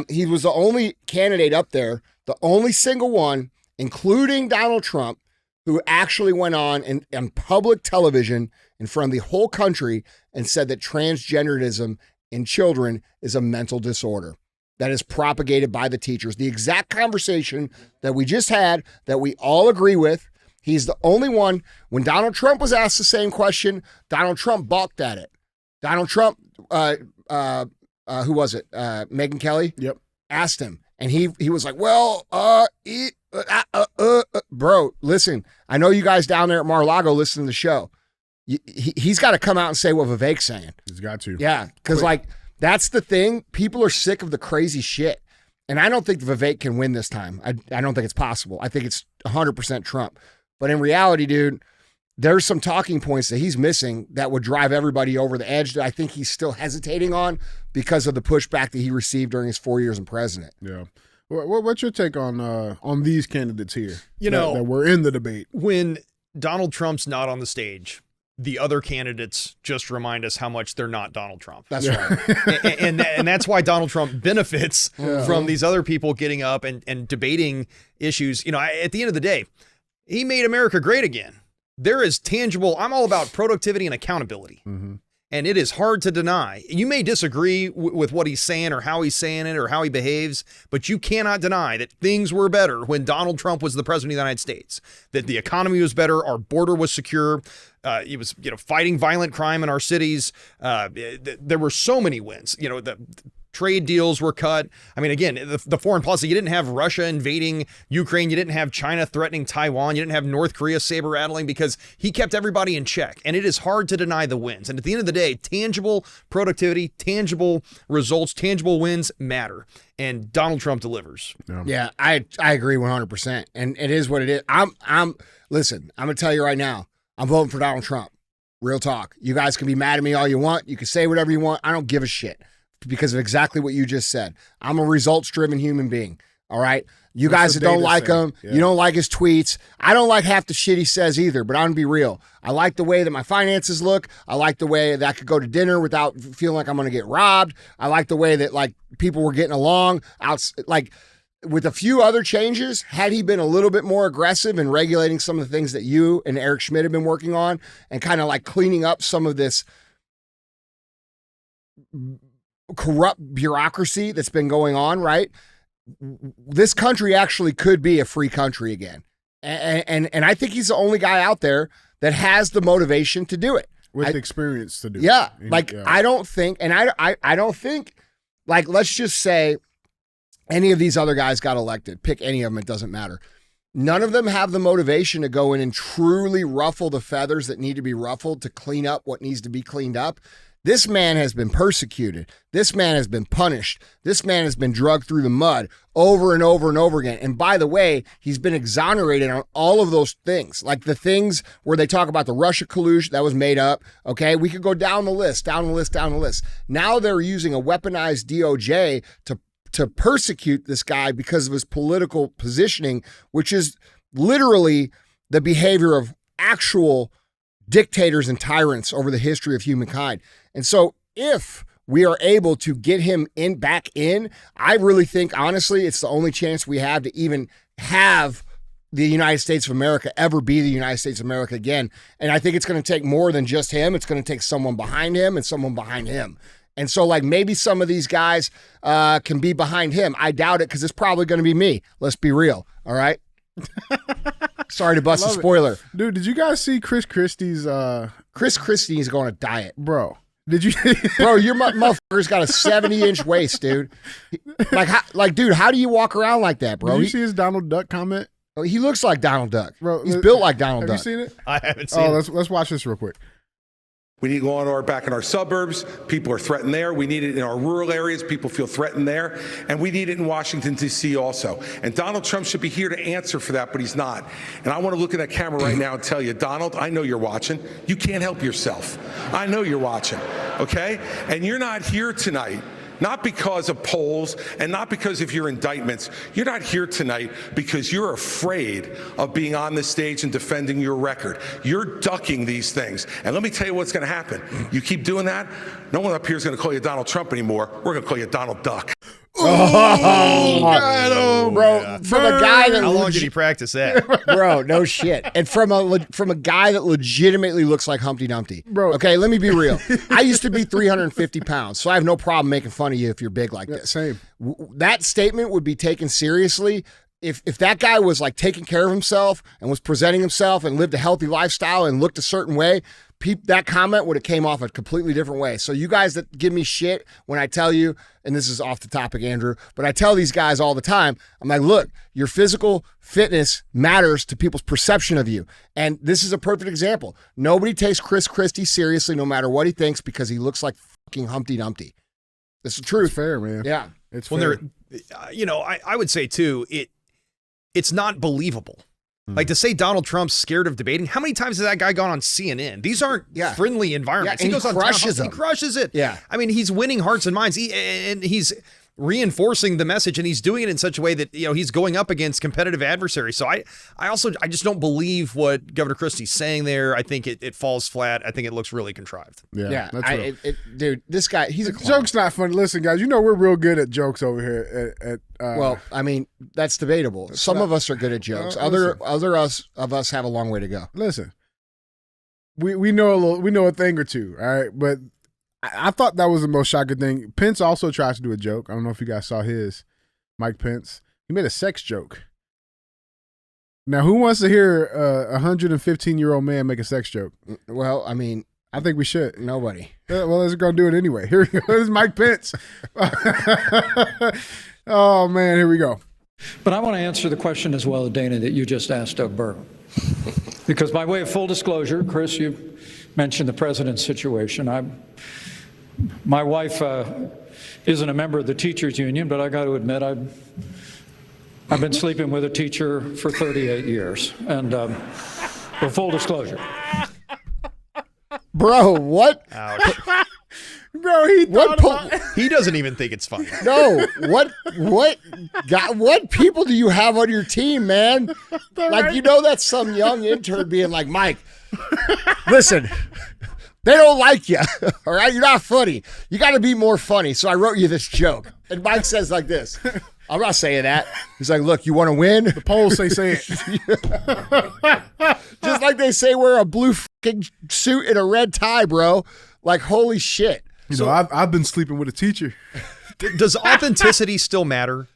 He was the only candidate up there, the only single one, including Donald Trump, who actually went on public television in front of the whole country and said that transgenderism in children is a mental disorder that is propagated by the teachers. The exact conversation that we just had that we all agree with. He's the only one. When Donald Trump was asked the same question, Donald Trump balked at it. Donald Trump, who was it? Megyn Kelly? Yep. Asked him. And he was like, well, bro, listen, I know you guys down there at Mar-a-Lago listen to the show. He's got to come out and say what Vivek's saying. He's got to. Yeah, because that's the thing. People are sick of the crazy shit. And I don't think Vivek can win this time. I don't think it's possible. I think it's 100% Trump. But in reality, dude, there's some talking points that he's missing that would drive everybody over the edge that I think he's still hesitating on because of the pushback that he received during his 4 years in president. Yeah. What's your take on these candidates here? That were in the debate. When Donald Trump's not on the stage, the other candidates just remind us how much they're not Donald Trump. That's right. and that's why Donald Trump benefits from these other people getting up and debating issues. At the end of the day, He made America great again. There is tangible, I'm all about productivity and accountability. Mm-hmm. And it is hard to deny. You may disagree with what he's saying or how he's saying it or how he behaves, but you cannot deny that things were better when Donald Trump was the president of the United States, that the economy was better, our border was secure, he was fighting violent crime in our cities. There were so many wins. The trade deals were cut. I mean, again, the foreign policy, you didn't have Russia invading Ukraine. You didn't have China threatening Taiwan. You didn't have North Korea saber rattling because he kept everybody in check. And it is hard to deny the wins. And at the end of the day, tangible productivity, tangible results, tangible wins matter. And Donald Trump delivers. Yeah, I agree 100%. And it is what it is. Listen, I'm going to tell you right now, I'm voting for Donald Trump. Real talk. You guys can be mad at me all you want. You can say whatever you want. I don't give a shit. Because of exactly what you just said. I'm a results-driven human being, all right? You guys that don't like him, you don't like his tweets. I don't like half the shit he says either, but I'm going to be real. I like the way that my finances look. I like the way that I could go to dinner without feeling like I'm going to get robbed. I like the way that, like, people were getting along. With a few other changes, had he been a little bit more aggressive in regulating some of the things that you and Eric Schmidt have been working on and kind of, like, cleaning up some of this corrupt bureaucracy that's been going on, right? This country actually could be a free country again. And I think he's the only guy out there that has the motivation to do it. With experience to do it. Yeah. I don't think, and I don't think, like, let's just say any of these other guys got elected. Pick any of them, it doesn't matter. None of them have the motivation to go in and truly ruffle the feathers that need to be ruffled to clean up what needs to be cleaned up. This man has been persecuted. This man has been punished. This man has been dragged through the mud over and over and over again. And by the way, he's been exonerated on all of those things, like the things where they talk about the Russia collusion that was made up. Okay, we could go down the list. Now they're using a weaponized DOJ to persecute this guy because of his political positioning, which is literally the behavior of actual dictators and tyrants over the history of humankind. And so if we are able to get him back in, I really think, honestly, it's the only chance we have to even have the United States of America ever be the United States of America again. And I think it's going to take more than just him. It's going to take someone behind him and someone behind him. And so, like, maybe some of these guys can be behind him. I doubt it because it's probably going to be me. Let's be real. All right. Sorry to bust a spoiler. Dude, did you guys see Chris Christie's Chris Christie's going on a diet. Bro, did you Bro, your motherfucker's got a 70-inch waist, dude. Dude, how do you walk around like that, bro? Did you see his Donald Duck comment? He looks like Donald Duck. Bro, he's built like Donald Duck. Have you seen it? I haven't seen it. Let's watch this real quick. We need law and order back in our suburbs. People are threatened there. We need it in our rural areas. People feel threatened there. And we need it in Washington, D.C. also. And Donald Trump should be here to answer for that, but he's not. And I want to look at that camera right now and tell you, Donald, I know you're watching. You can't help yourself. I know you're watching, okay? And you're not here tonight. Not because of polls and not because of your indictments. You're not here tonight because you're afraid of being on the stage and defending your record. You're ducking these things. And let me tell you what's going to happen. You keep doing that, no one up here is going to call you Donald Trump anymore. We're going to call you Donald Duck. Oh, bro! Yeah. From a guy that how long did he practice that? Bro, no shit. And from a guy that legitimately looks like Humpty Dumpty. Bro. Okay, let me be real. I used to be 350 pounds, so I have no problem making fun of you if you're big like this. Same. That statement would be taken seriously if that guy was like taking care of himself and was presenting himself and lived a healthy lifestyle and looked a certain way. That comment would have came off a completely different way. So you guys that give me shit when I tell you, and this is off the topic, Andrew, but I tell these guys all the time, I'm like, look, your physical fitness matters to people's perception of you. And this is a perfect example. Nobody takes Chris Christie seriously no matter what he thinks because he looks like fucking Humpty Dumpty. It's the truth. It's fair, man. Yeah. It's Well, fair. I would say, too, it's not believable. Like to say Donald Trump's scared of debating. How many times has that guy gone on CNN? These aren't friendly environments. Yeah, and he goes he on crushes town halls, them. he crushes it. Yeah. I mean, he's winning hearts and minds. He's reinforcing the message, and he's doing it in such a way that, you know, he's going up against competitive adversaries. So I just don't believe what Governor Christie's saying there. I think it falls flat. I think it looks really contrived. Yeah, that's real. Dude, this guy, he's a clown. Joke's not funny. Listen, guys, you know we're real good at jokes over here. Well, I mean, that's debatable. Some of us are good at jokes. Other of us have a long way to go. Listen, we know a thing or two, all right? But I thought that was the most shocking thing. Pence also tries to do a joke. I don't know if you guys saw his. Mike Pence. He made a sex joke. Now, who wants to hear a 115-year-old man make a sex joke? Well, I mean, I think we should. nobody. Well, let's go do it anyway. Here is Mike Pence. Oh, man, here we go. But I want to answer the question as well, Dana, that you just asked Doug Burr. Because by way of full disclosure, Chris, you mentioned the president's situation. My wife isn't a member of the teachers union, but I got to admit I've been sleeping with a teacher for 38 years. And for full disclosure. Bro, what? Ouch. Bro, He doesn't even think it's funny. No, what people do you have on your team, man? Like, you know, that's some young intern being like, Mike, listen, they don't like you, all right? You're not funny. You got to be more funny. So I wrote you this joke. And Mike says like this. I'm not saying that. He's like, look, you want to win? The polls say it. Just like they say wear a blue fucking suit and a red tie, bro. Like, holy shit. You know, I've been sleeping with a teacher. Does authenticity still matter?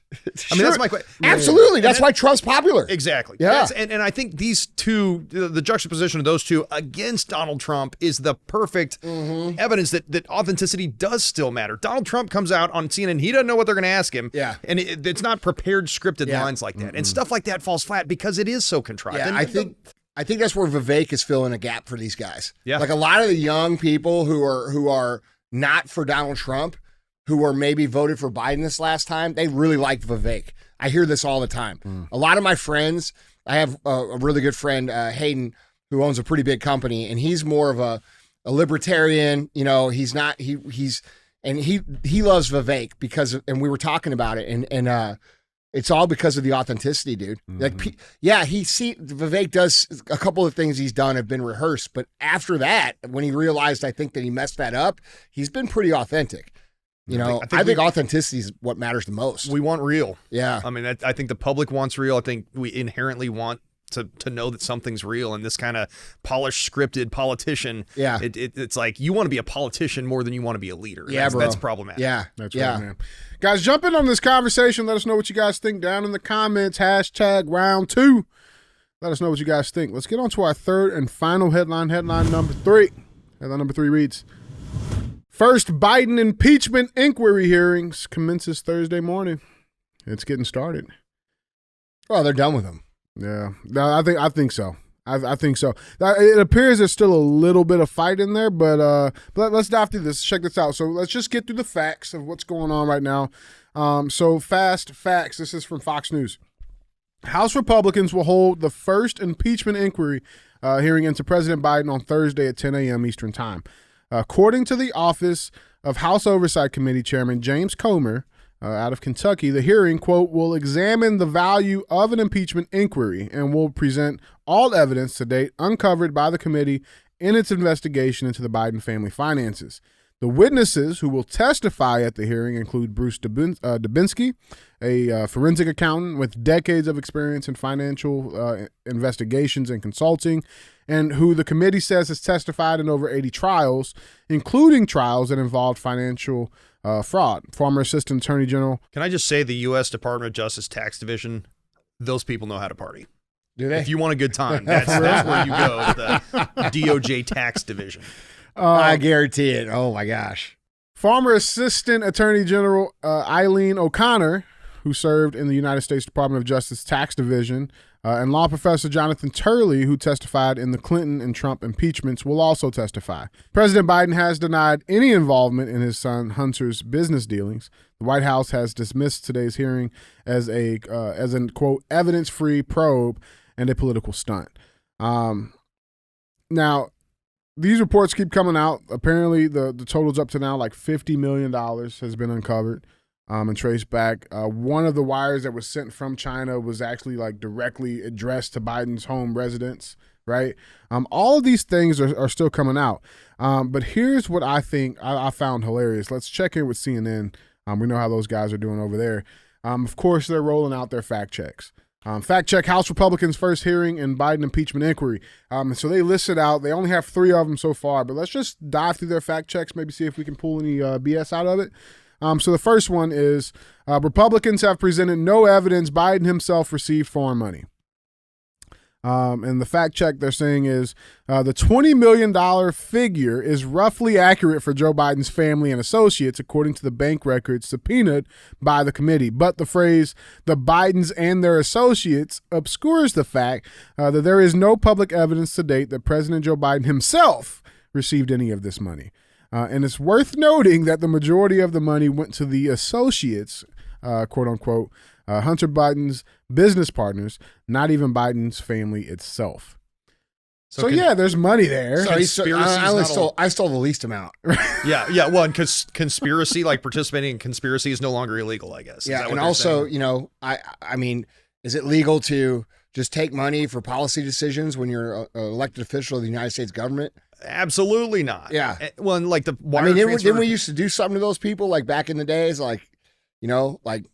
I mean, that's my question. Absolutely. That's why Trump's popular. Exactly. Yeah. And I think these two, the juxtaposition of those two against Donald Trump is the perfect evidence that authenticity does still matter. Donald Trump comes out on CNN. He doesn't know what they're going to ask him. Yeah. And it's not prepared scripted lines like that. And stuff like that falls flat because it is so contrived. Yeah, And I think that's where Vivek is filling a gap for these guys. Yeah. Like a lot of the young people who are not for Donald Trump, who were maybe voted for Biden this last time, they really liked Vivek. I hear this all the time. A lot of my friends, I have a really good friend, Hayden, who owns a pretty big company, and he's more of a libertarian. You know, he loves Vivek because, and we were talking about it, and it's all because of the authenticity, dude. Like, Vivek does a couple of things he's done have been rehearsed, but after that, when he realized, I think that he messed that up, he's been pretty authentic. You know, I think authenticity is what matters the most. we want real. Yeah. I mean, I think the public wants real. I think we inherently want to know that something's real, and this kind of polished, scripted politician. Yeah. It's like you want to be a politician more than you want to be a leader. Yeah, That's problematic. Yeah. That's right, man. Guys, jump in on this conversation. Let us know what you guys think down in the comments. Hashtag round 2. Let us know what you guys think. Let's get on to our third and final headline. Headline number 3. Headline number 3 reads, First Biden impeachment inquiry hearings commences Thursday morning. It's getting started. Well, they're done with him. Yeah, no, I think so. I think so. It appears there's still a little bit of fight in there, but let's dive through this. Check this out. So let's just get through the facts of what's going on right now. So fast facts. This is from Fox News. House Republicans will hold the first impeachment inquiry hearing into President Biden on Thursday at 10 a.m. Eastern Time. According to the Office of House Oversight Committee Chairman James Comer, out of Kentucky, the hearing, quote, will examine the value of an impeachment inquiry and will present all evidence to date uncovered by the committee in its investigation into the Biden family finances. The witnesses who will testify at the hearing include Bruce Dubinsky, a forensic accountant with decades of experience in financial investigations and consulting, and who the committee says has testified in over 80 trials, including trials that involved financial fraud. Former Assistant Attorney General. Can I just say the U.S. Department of Justice Tax Division, those people know how to party. Do they? If you want a good time, that's where you go, the DOJ Tax Division. I guarantee it. Oh, my gosh. Former Assistant Attorney General Eileen O'Connor, who served in the United States Department of Justice Tax Division, and law professor Jonathan Turley, who testified in the Clinton and Trump impeachments, will also testify. President Biden has denied any involvement in his son Hunter's business dealings. The White House has dismissed today's hearing as an, quote, evidence-free probe and a political stunt. Now, these reports keep coming out. Apparently, the total's up to now like $50 million has been uncovered. and traced back. One of the wires that was sent from China was actually like directly addressed to Biden's home residence, right? All of these things are still coming out. But here's what I think I found hilarious. Let's check in with CNN. We know how those guys are doing over there. Of course, they're rolling out their fact checks. Fact check House Republicans' first hearing in Biden impeachment inquiry. So they listed out, they only have 3 of them so far, but let's just dive through their fact checks, maybe see if we can pull any BS out of it. So the first one is Republicans have presented no evidence Biden himself received foreign money. And the fact check they're saying is the $20 million figure is roughly accurate for Joe Biden's family and associates, according to the bank records subpoenaed by the committee. But the phrase the Bidens and their associates obscures the fact that there is no public evidence to date that President Joe Biden himself received any of this money. And it's worth noting that the majority of the money went to the associates, quote unquote, Hunter Biden's business partners, not even Biden's family itself. So yeah, there's money there. So I stole the least amount. Yeah. Well, and conspiracy, like participating in conspiracy, is no longer illegal, I guess. Yeah, and also, I mean, is it legal to just take money for policy decisions when you're an elected official of the United States government? Absolutely not. Yeah. Well, and like the wire didn't we used to do something to those people like back in the days, like, like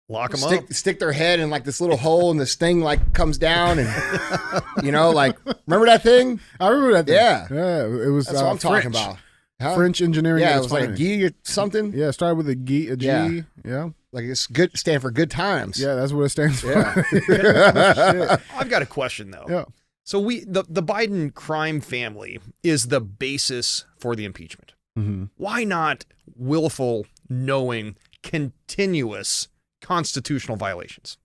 lock them up, stick their head in like this little hole, and this thing like comes down, and like remember that thing? I remember that thing. Yeah, it was. That's what I'm talking about. Huh? French engineering. Yeah, it was like a G or something. Yeah, it started with a G. Yeah. Like it's good, stand for good times. Yeah, that's what it stands for. Yeah. I've got a question though. Yeah. So the Biden crime family is the basis for the impeachment. Mm-hmm. Why not willful, knowing, continuous constitutional violations?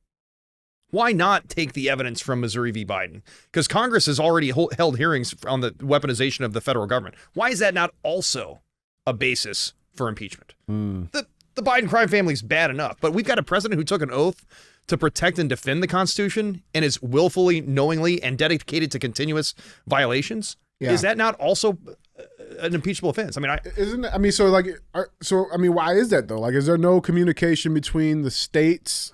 Why not take the evidence from Missouri v. Biden? Because Congress has already held hearings on the weaponization of the federal government. Why is that not also a basis for impeachment? The Biden crime family is bad enough, but we've got a president who took an oath to protect and defend the Constitution and is willfully, knowingly, and dedicated to continuous violations. Yeah. Is that not also an impeachable offense? I mean, why is that though? Like, is there no communication between the states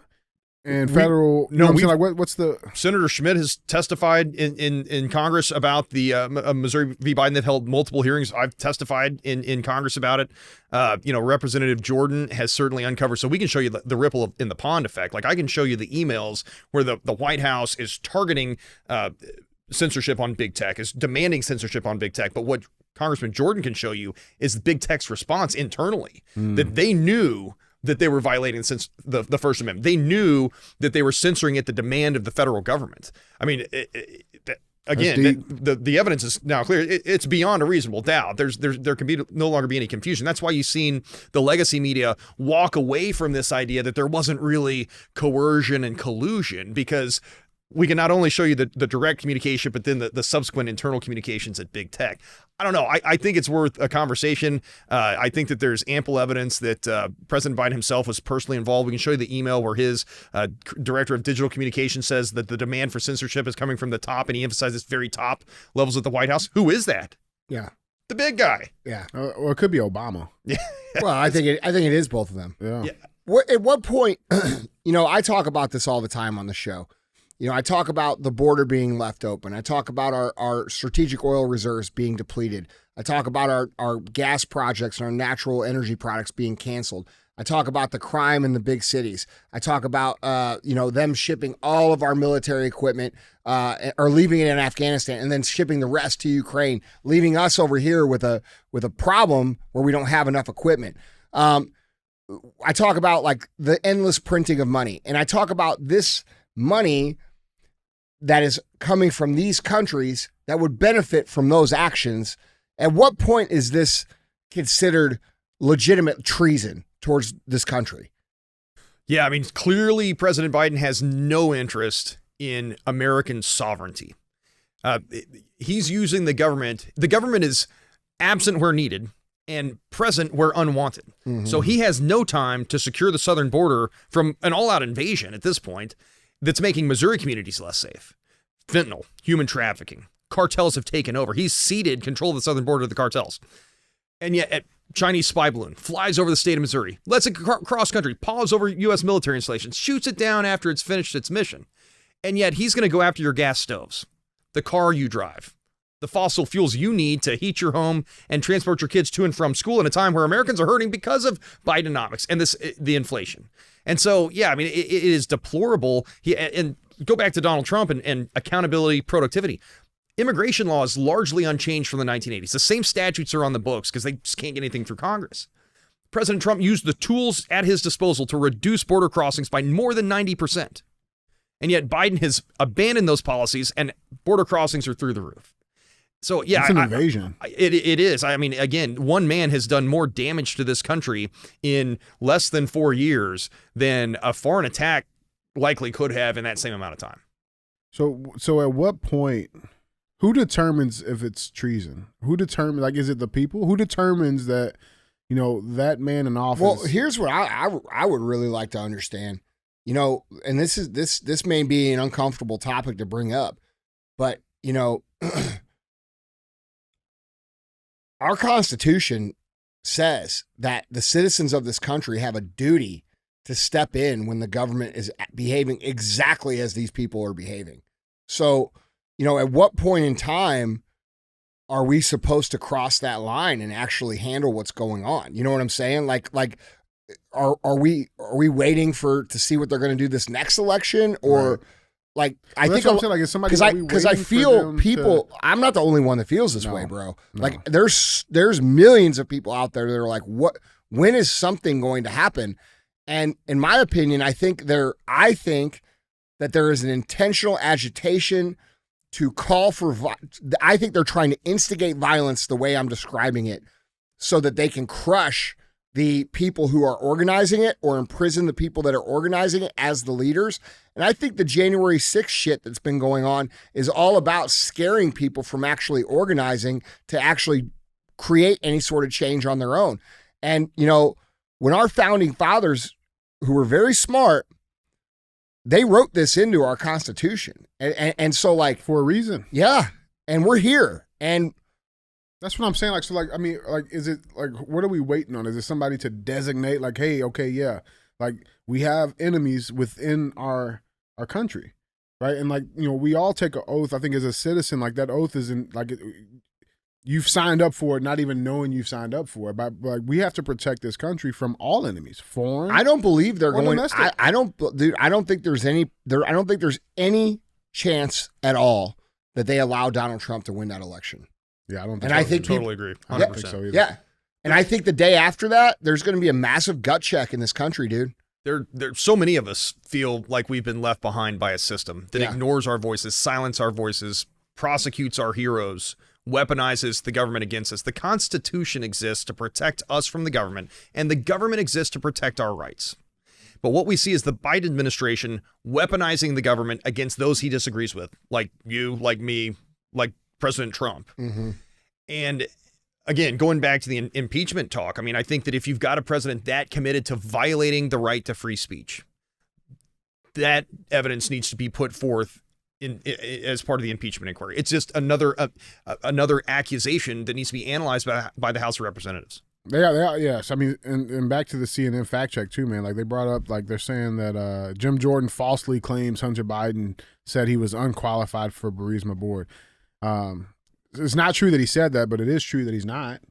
and federal? What's the? Senator Schmidt has testified in Congress about the Missouri v. Biden. They've held multiple hearings. I've testified in Congress about it. Representative Jordan has certainly uncovered. So we can show you the ripple in the pond effect. Like I can show you the emails where the White House is targeting censorship on big tech, is demanding censorship on big tech. But what Congressman Jordan can show you is the big tech's response internally, that they knew that they were violating the First Amendment. They knew that they were censoring at the demand of the federal government. I mean, the evidence is now clear. It's beyond a reasonable doubt. There can no longer be any confusion. That's why you've seen the legacy media walk away from this idea that there wasn't really coercion and collusion, because we can not only show you the direct communication, but then the subsequent internal communications at big tech. I don't know. I think it's worth a conversation. I think that there's ample evidence that President Biden himself was personally involved. We can show you the email where his director of digital communication says that the demand for censorship is coming from the top, and he emphasizes very top levels at the White House. Who is that? Yeah. The big guy. Yeah. Or it could be Obama. Yeah. Well, I think it is both of them. Yeah. At what point, I talk about this all the time on the show. I talk about the border being left open. I talk about our strategic oil reserves being depleted. I talk about our gas projects and our natural energy products being canceled. I talk about the crime in the big cities. I talk about, them shipping all of our military equipment or leaving it in Afghanistan and then shipping the rest to Ukraine, leaving us over here with a problem where we don't have enough equipment. I talk about like the endless printing of money. And I talk about this money that is coming from these countries that would benefit from those actions. At what point is this considered legitimate treason towards this country? Yeah, I mean, clearly President Biden has no interest in American sovereignty. He's using the government. The government is absent where needed and present where unwanted. Mm-hmm. So he has no time to secure the southern border from an all-out invasion at this point that's making Missouri communities less safe. Fentanyl, human trafficking, cartels have taken over. He's ceded control of the southern border to the cartels. And yet Chinese spy balloon flies over the state of Missouri, lets it cross country, paws over U.S. military installations, shoots it down after it's finished its mission. And yet he's going to go after your gas stoves, the car you drive, the fossil fuels you need to heat your home and transport your kids to and from school in a time where Americans are hurting because of Bidenomics and the inflation. And so, yeah, I mean, it is deplorable. And go back to Donald Trump and accountability, productivity. Immigration law is largely unchanged from the 1980s. The same statutes are on the books because they just can't get anything through Congress. President Trump used the tools at his disposal to reduce border crossings by more than 90%. And yet Biden has abandoned those policies and border crossings are through the roof. So, yeah, it's an invasion. It is. I mean, again, one man has done more damage to this country in less than 4 years than a foreign attack likely could have in that same amount of time. So at what point, who determines if it's treason? Who determines, like, is it the people? Who determines that, you know, that man in office? Well, here's what I would really like to understand, you know, and this may be an uncomfortable topic to bring up, but, you know, our Constitution says that the citizens of this country have a duty to step in when the government is behaving exactly as these people are behaving. So, you know, at what point in time are we supposed to cross that line and actually handle what's going on? You know what I'm saying? Like, are we waiting to see what they're going to do this next election, or? Right. Like, I think I'm saying, like, is somebody because I feel people. I'm not the only one that feels this way, bro. No. Like, there's millions of people out there that are like, what? When is something going to happen? And in my opinion, I think that there is an intentional agitation to call for. I think they're trying to instigate violence the way I'm describing it, so that they can crush the people who are organizing it or imprison the people that are organizing it as the leaders. And I think the January 6th shit that's been going on is all about scaring people from actually organizing to actually create any sort of change on their own. And, you know, when our founding fathers, who were very smart, they wrote this into our Constitution. And so, like, for a reason. Yeah. And we're here. And that's what I'm saying. Like, so, like, I mean, like, is it, like, what are we waiting on? Is it somebody to designate, like, hey, okay, yeah, like, we have enemies within our country, right? And, like, you know, we all take an oath. I think as a citizen, like, that oath isn't, like, you've signed up for it, not even knowing you've signed up for it. But, like, we have to protect this country from all enemies, foreign. I don't believe they're going. Domestic. I don't think there's any chance at all that they allow Donald Trump to win that election. Yeah, I don't think and so. I think totally agree. 100%. I don't think so either. Yeah. And I think the day after that, there's going to be a massive gut check in this country, dude. There so many of us feel like we've been left behind by a system that ignores our voices, silences our voices, prosecutes our heroes, weaponizes the government against us. The Constitution exists to protect us from the government, and the government exists to protect our rights. But what we see is the Biden administration weaponizing the government against those he disagrees with, like you, like me, like President Trump. Mm-hmm. And again, going back to the impeachment talk, I mean, I think that if you've got a president that committed to violating the right to free speech, that evidence needs to be put forth as part of the impeachment inquiry. It's just another accusation that needs to be analyzed by the House of Representatives. They are, yes. I mean, and back to the CNN fact check too, man. Like, they brought up, like, they're saying that Jim Jordan falsely claims Hunter Biden said he was unqualified for Burisma board. It's not true that he said that, but it is true that he's not.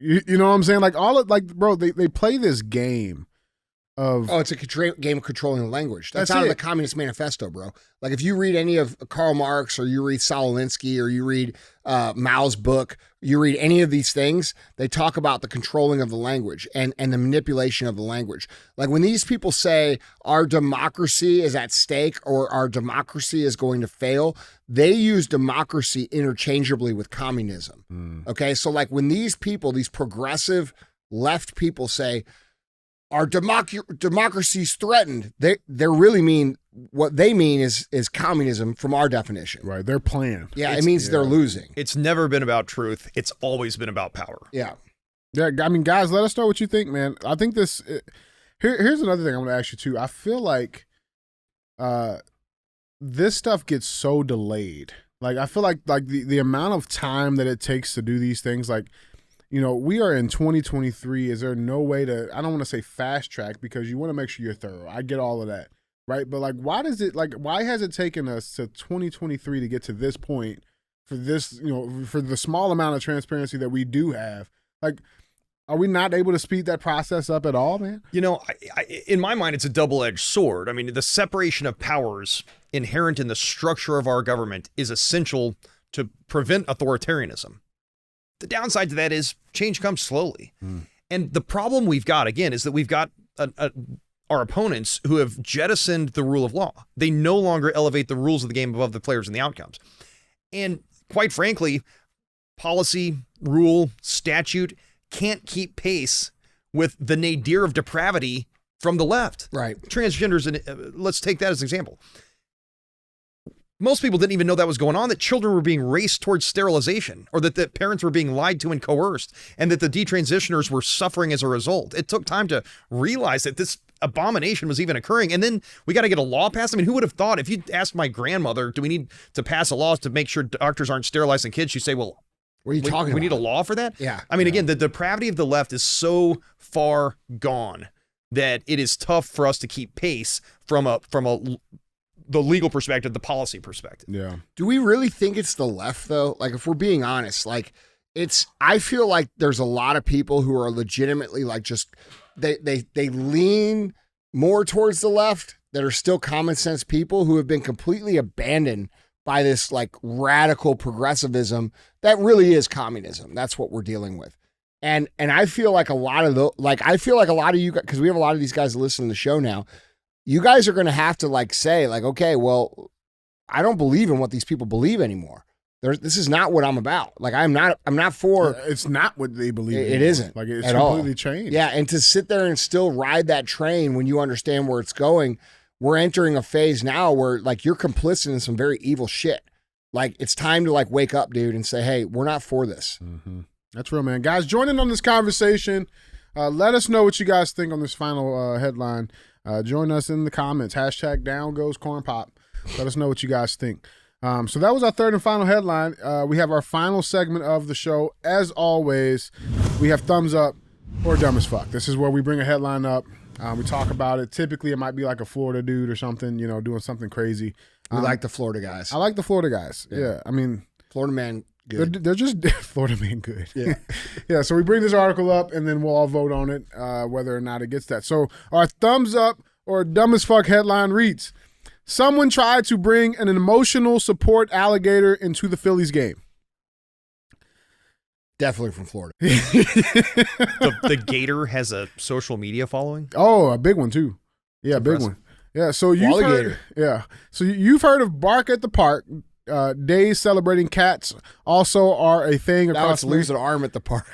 You know what I'm saying? Like, bro, they play this game of. Oh, it's a game of controlling the language. That's out of the Communist Manifesto, bro. Like, if you read any of Karl Marx, or you read Saul Alinsky, or you read Mao's book, you read any of these things, they talk about the controlling of the language and the manipulation of the language. Like, when these people say our democracy is at stake or our democracy is going to fail, they use democracy interchangeably with communism. Okay? So, like, when these people, these progressive left people say, our democracy is threatened, they really mean, what they mean is communism from our definition. Right. Their plan. Yeah, it means they're losing. It's never been about truth. It's always been about power. Yeah. Yeah. I mean, guys, let us know what you think, man. I think this. Here's another thing I want to ask you too. I feel like this stuff gets so delayed. Like, I feel like the amount of time that it takes to do these things, like, we are in 2023. Is there no way to, I don't want to say fast track because you want to make sure you're thorough. I get all of that, right? But why has it taken us to 2023 to get to this point for this, for the small amount of transparency that we do have? Are we not able to speed that process up at all, man? In my mind, it's a double-edged sword. I mean, the separation of powers inherent in the structure of our government is essential to prevent authoritarianism. The downside to that is change comes slowly. And the problem we've got, again, is that we've got our opponents who have jettisoned the rule of law. They no longer elevate the rules of the game above the players and the outcomes. And quite frankly, policy, rule, statute can't keep pace with the nadir of depravity from the left. Right. Transgenders, and let's take that as an example. Most people didn't even know that was going on, that children were being raced towards sterilization, or that the parents were being lied to and coerced, and that the detransitioners were suffering as a result. It took time to realize that this abomination was even occurring. And then we got to get a law passed. I mean, who would have thought, if you asked my grandmother, do we need to pass a law to make sure doctors aren't sterilizing kids? She'd say, well, what are you talking about? We need a law for that? Yeah. I mean, again, the depravity of the left is so far gone that it is tough for us to keep pace from the legal perspective, the policy perspective. Yeah. Do we really think it's the left though? If we're being honest, I feel like there's a lot of people who are legitimately they lean more towards the left that are still common sense people who have been completely abandoned by this radical progressivism that really is communism. That's what we're dealing with. And I feel like a lot of you guys, because we have a lot of these guys that listen to the show now, you guys are going to have to say, okay, well, I don't believe in what these people believe anymore. This is not what I'm about. I'm not for. It's not what they believe. It isn't. It's at completely all. changed. Yeah, and to sit there and still ride that train when you understand where it's going, we're entering a phase now where you're complicit in some very evil shit. It's time to wake up, dude, and say, hey, we're not for this. Mm-hmm. That's real, man. Guys, join in on this conversation. Let us know what you guys think on this final headline. Join us in the comments. # down goes corn pop. Let us know what you guys think. So that was our third and final headline. We have our final segment of the show. As always, we have thumbs up or dumb as fuck. This is where we bring a headline up. We talk about it. Typically, it might be like a Florida dude or something, doing something crazy. We like the Florida guys. I like the Florida guys. Yeah. I mean, Florida man, good. They're just Florida man good. Yeah. Yeah. So we bring this article up and then we'll all vote on it, whether or not it gets that. So our thumbs up or dumb as fuck headline reads, someone tried to bring an emotional support alligator into the Phillies game. Definitely from Florida. The gator has a social media following? Oh, a big one too. Yeah, a big one. Yeah, so you've heard of Bark at the Park. Days celebrating cats also are a thing now across. Now lose an arm at the park.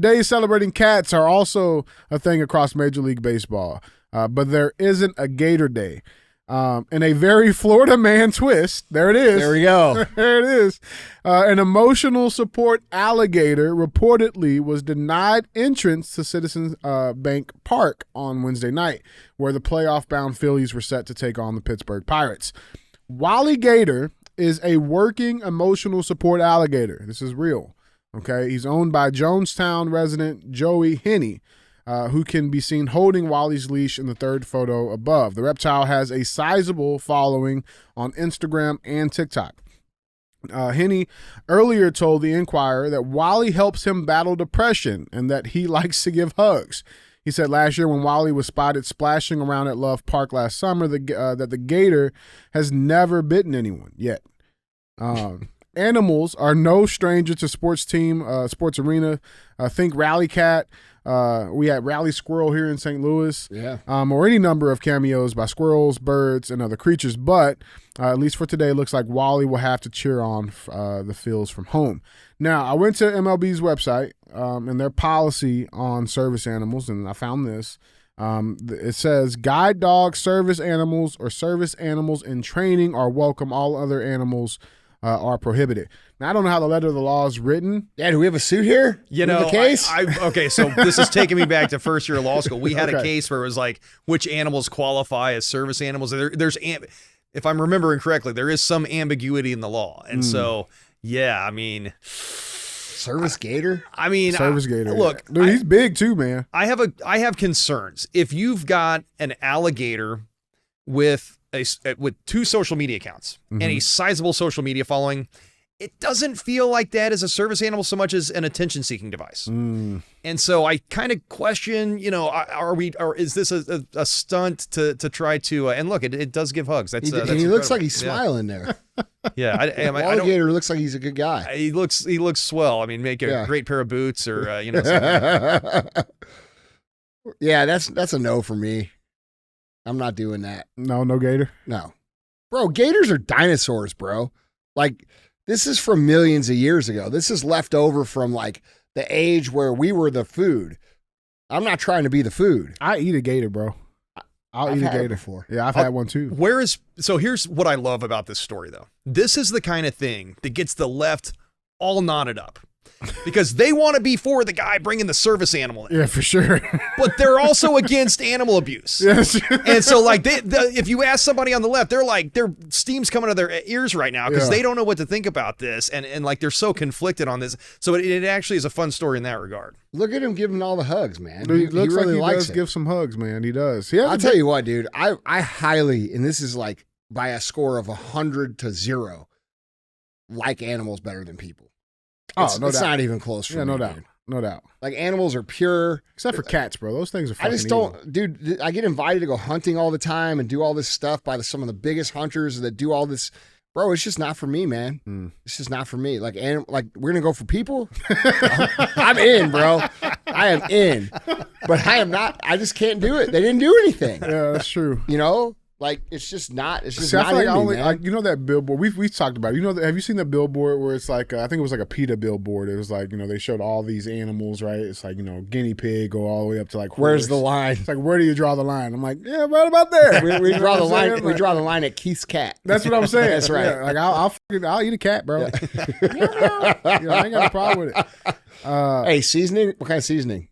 Days celebrating cats are also a thing across Major League Baseball, but there isn't a Gator Day. In a very Florida man twist, there it is. There we go. There it is. An emotional support alligator reportedly was denied entrance to Citizens Bank Park on Wednesday night, where the playoff-bound Phillies were set to take on the Pittsburgh Pirates. Wally Gator is a working emotional support alligator. This is real. Okay, he's owned by Jonestown resident Joey Henney, who can be seen holding Wally's leash in the third photo above. The reptile has a sizable following on Instagram and TikTok. Henney earlier told the Inquirer that Wally helps him battle depression and that he likes to give hugs. He said last year when Wally was spotted splashing around at Love Park last summer that the gator has never bitten anyone yet. Animals are no stranger to sports arena. Think Rally Cat. We had Rally Squirrel here in St. Louis. Yeah. Or any number of cameos by squirrels, birds, and other creatures. But at least for today, it looks like Wally will have to cheer on the Phils from home. Now, I went to MLB's website and their policy on service animals, and I found this. It says guide dog service animals or service animals in training are welcome. All other animals are prohibited. Now, I don't know how the letter of the law is written. Yeah, do we have a suit here? The case? Okay, so this is taking me back to first year of law school. We had Okay. a case where it was like, which animals qualify as service animals? If I'm remembering correctly, there is some ambiguity in the law. And so Yeah, I mean, Service gator? Service gator. Look, yeah. Dude, he's big too, man. I have concerns. If you've got an alligator with two social media accounts and a sizable social media following, it doesn't feel like that is a service animal so much as an attention-seeking device. And so I kind of question, is this a stunt to try to? And look, it does give hugs. That's He looks like he's smiling there. Yeah, Alligator looks like he's a good guy. He looks swell. I mean, make a great pair of boots or something. Yeah, that's a no for me. I'm not doing that. No gator. No, bro. Gators are dinosaurs, bro. Like, this is from millions of years ago. This is left over from like the age where we were the food. I'm not trying to be the food. I eat a gator, bro. I'll eat a gator before. Yeah, I've had one too. So here's what I love about this story, though. This is the kind of thing that gets the left all knotted up because they want to be for the guy bringing the service animal in. Yeah, for sure. But they're also against animal abuse. Yes. And so, like, if you ask somebody on the left, they're like, their steam's coming out of their ears right now because they don't know what to think about this. And like, they're so conflicted on this. So it actually is a fun story in that regard. Look at him giving all the hugs, man. Dude, he looks really like he likes does it. give some hugs, man. He does. I'll tell you what, dude. I highly, and this is like by a score of 100 to 0, like animals better than people. It's not even close for me. No doubt. Dude. No doubt. Like, animals are pure. Except for cats, bro. Those things are fucking I just don't, dude. I get invited to go hunting all the time and do all this stuff by some of the biggest hunters that do all this. Bro, it's just not for me, man. It's just not for me. Like, we're gonna go for people. I'm in, bro. I am in, but I am not. I just can't do it. They didn't do anything. Yeah, that's true. Like, it's just not. It's just See, not I feel in me, man. like, that billboard we've talked about it. Have you seen that billboard where it's like I think it was like a PETA billboard. It was like they showed all these animals, right? It's like guinea pig go all the way up to like horse. Where's the line? It's like, where do you draw the line? I'm like, yeah, right about there. We draw the line. Like, we draw the line at Keith's cat. That's what I'm saying. That's right. Yeah, like I'll eat a cat, bro. I ain't got a problem with it. Hey, seasoning? What kind of seasoning?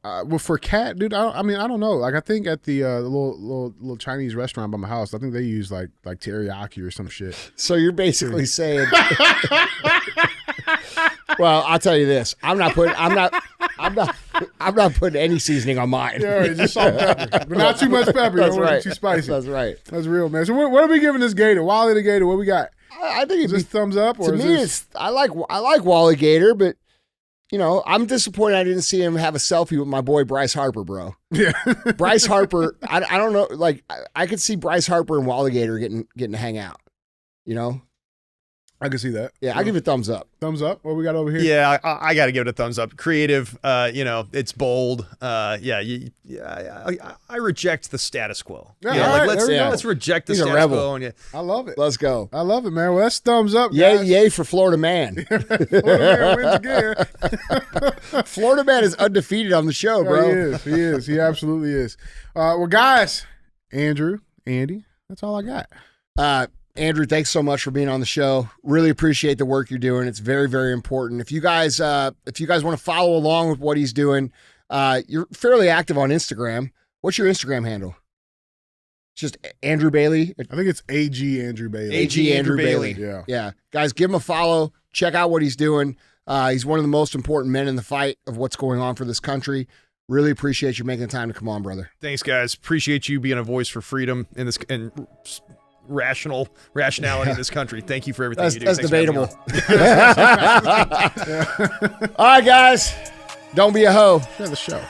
Well, for cat, dude, I don't know. Like, I think at the little Chinese restaurant by my house, I think they use like teriyaki or some shit. So you're basically saying, well, I'll tell you this: I'm not putting any seasoning on mine. Yeah, just salt and pepper, but not too much pepper. That's Don't want it right. too spicy. That's right. That's real, man. So what are we giving this gator? Wally the gator. What we got? I think Is this thumbs up or to is me, this? I like Wally Gator, but I'm disappointed I didn't see him have a selfie with my boy Bryce Harper, bro. Yeah, Bryce Harper. I don't know. Like, I could see Bryce Harper and Wally Gator getting to hang out. I can see that. Yeah, I give it thumbs up. Thumbs up. What we got over here? Yeah, I got to give it a thumbs up. Creative, it's bold. I reject the status quo. Yeah, all right, let's reject the He's a status rebel. quo. And I love it. Let's go. I love it, man. Well, that's thumbs up. Yay, Guys. yay for Florida man. Florida man wins again. Florida man is undefeated on the show, bro. Yeah, he is. He absolutely is. Well, guys, Andrew, Andy, that's all I got. Andrew, thanks so much for being on the show. Really appreciate the work you're doing. It's very, very important. If you guys want to follow along with what he's doing, you're fairly active on Instagram. What's your Instagram handle? It's just Andrew Bailey. I think it's AG Andrew Bailey. AG Andrew Bailey. Yeah. Guys, give him a follow. Check out what he's doing. He's one of the most important men in the fight of what's going on for this country. Really appreciate you making the time to come on, brother. Thanks, guys. Appreciate you being a voice for freedom in this and rationality in this country. Thank you for everything you do. That's Thanks for having me debatable. on. All right, guys. Don't be a hoe. Share the show.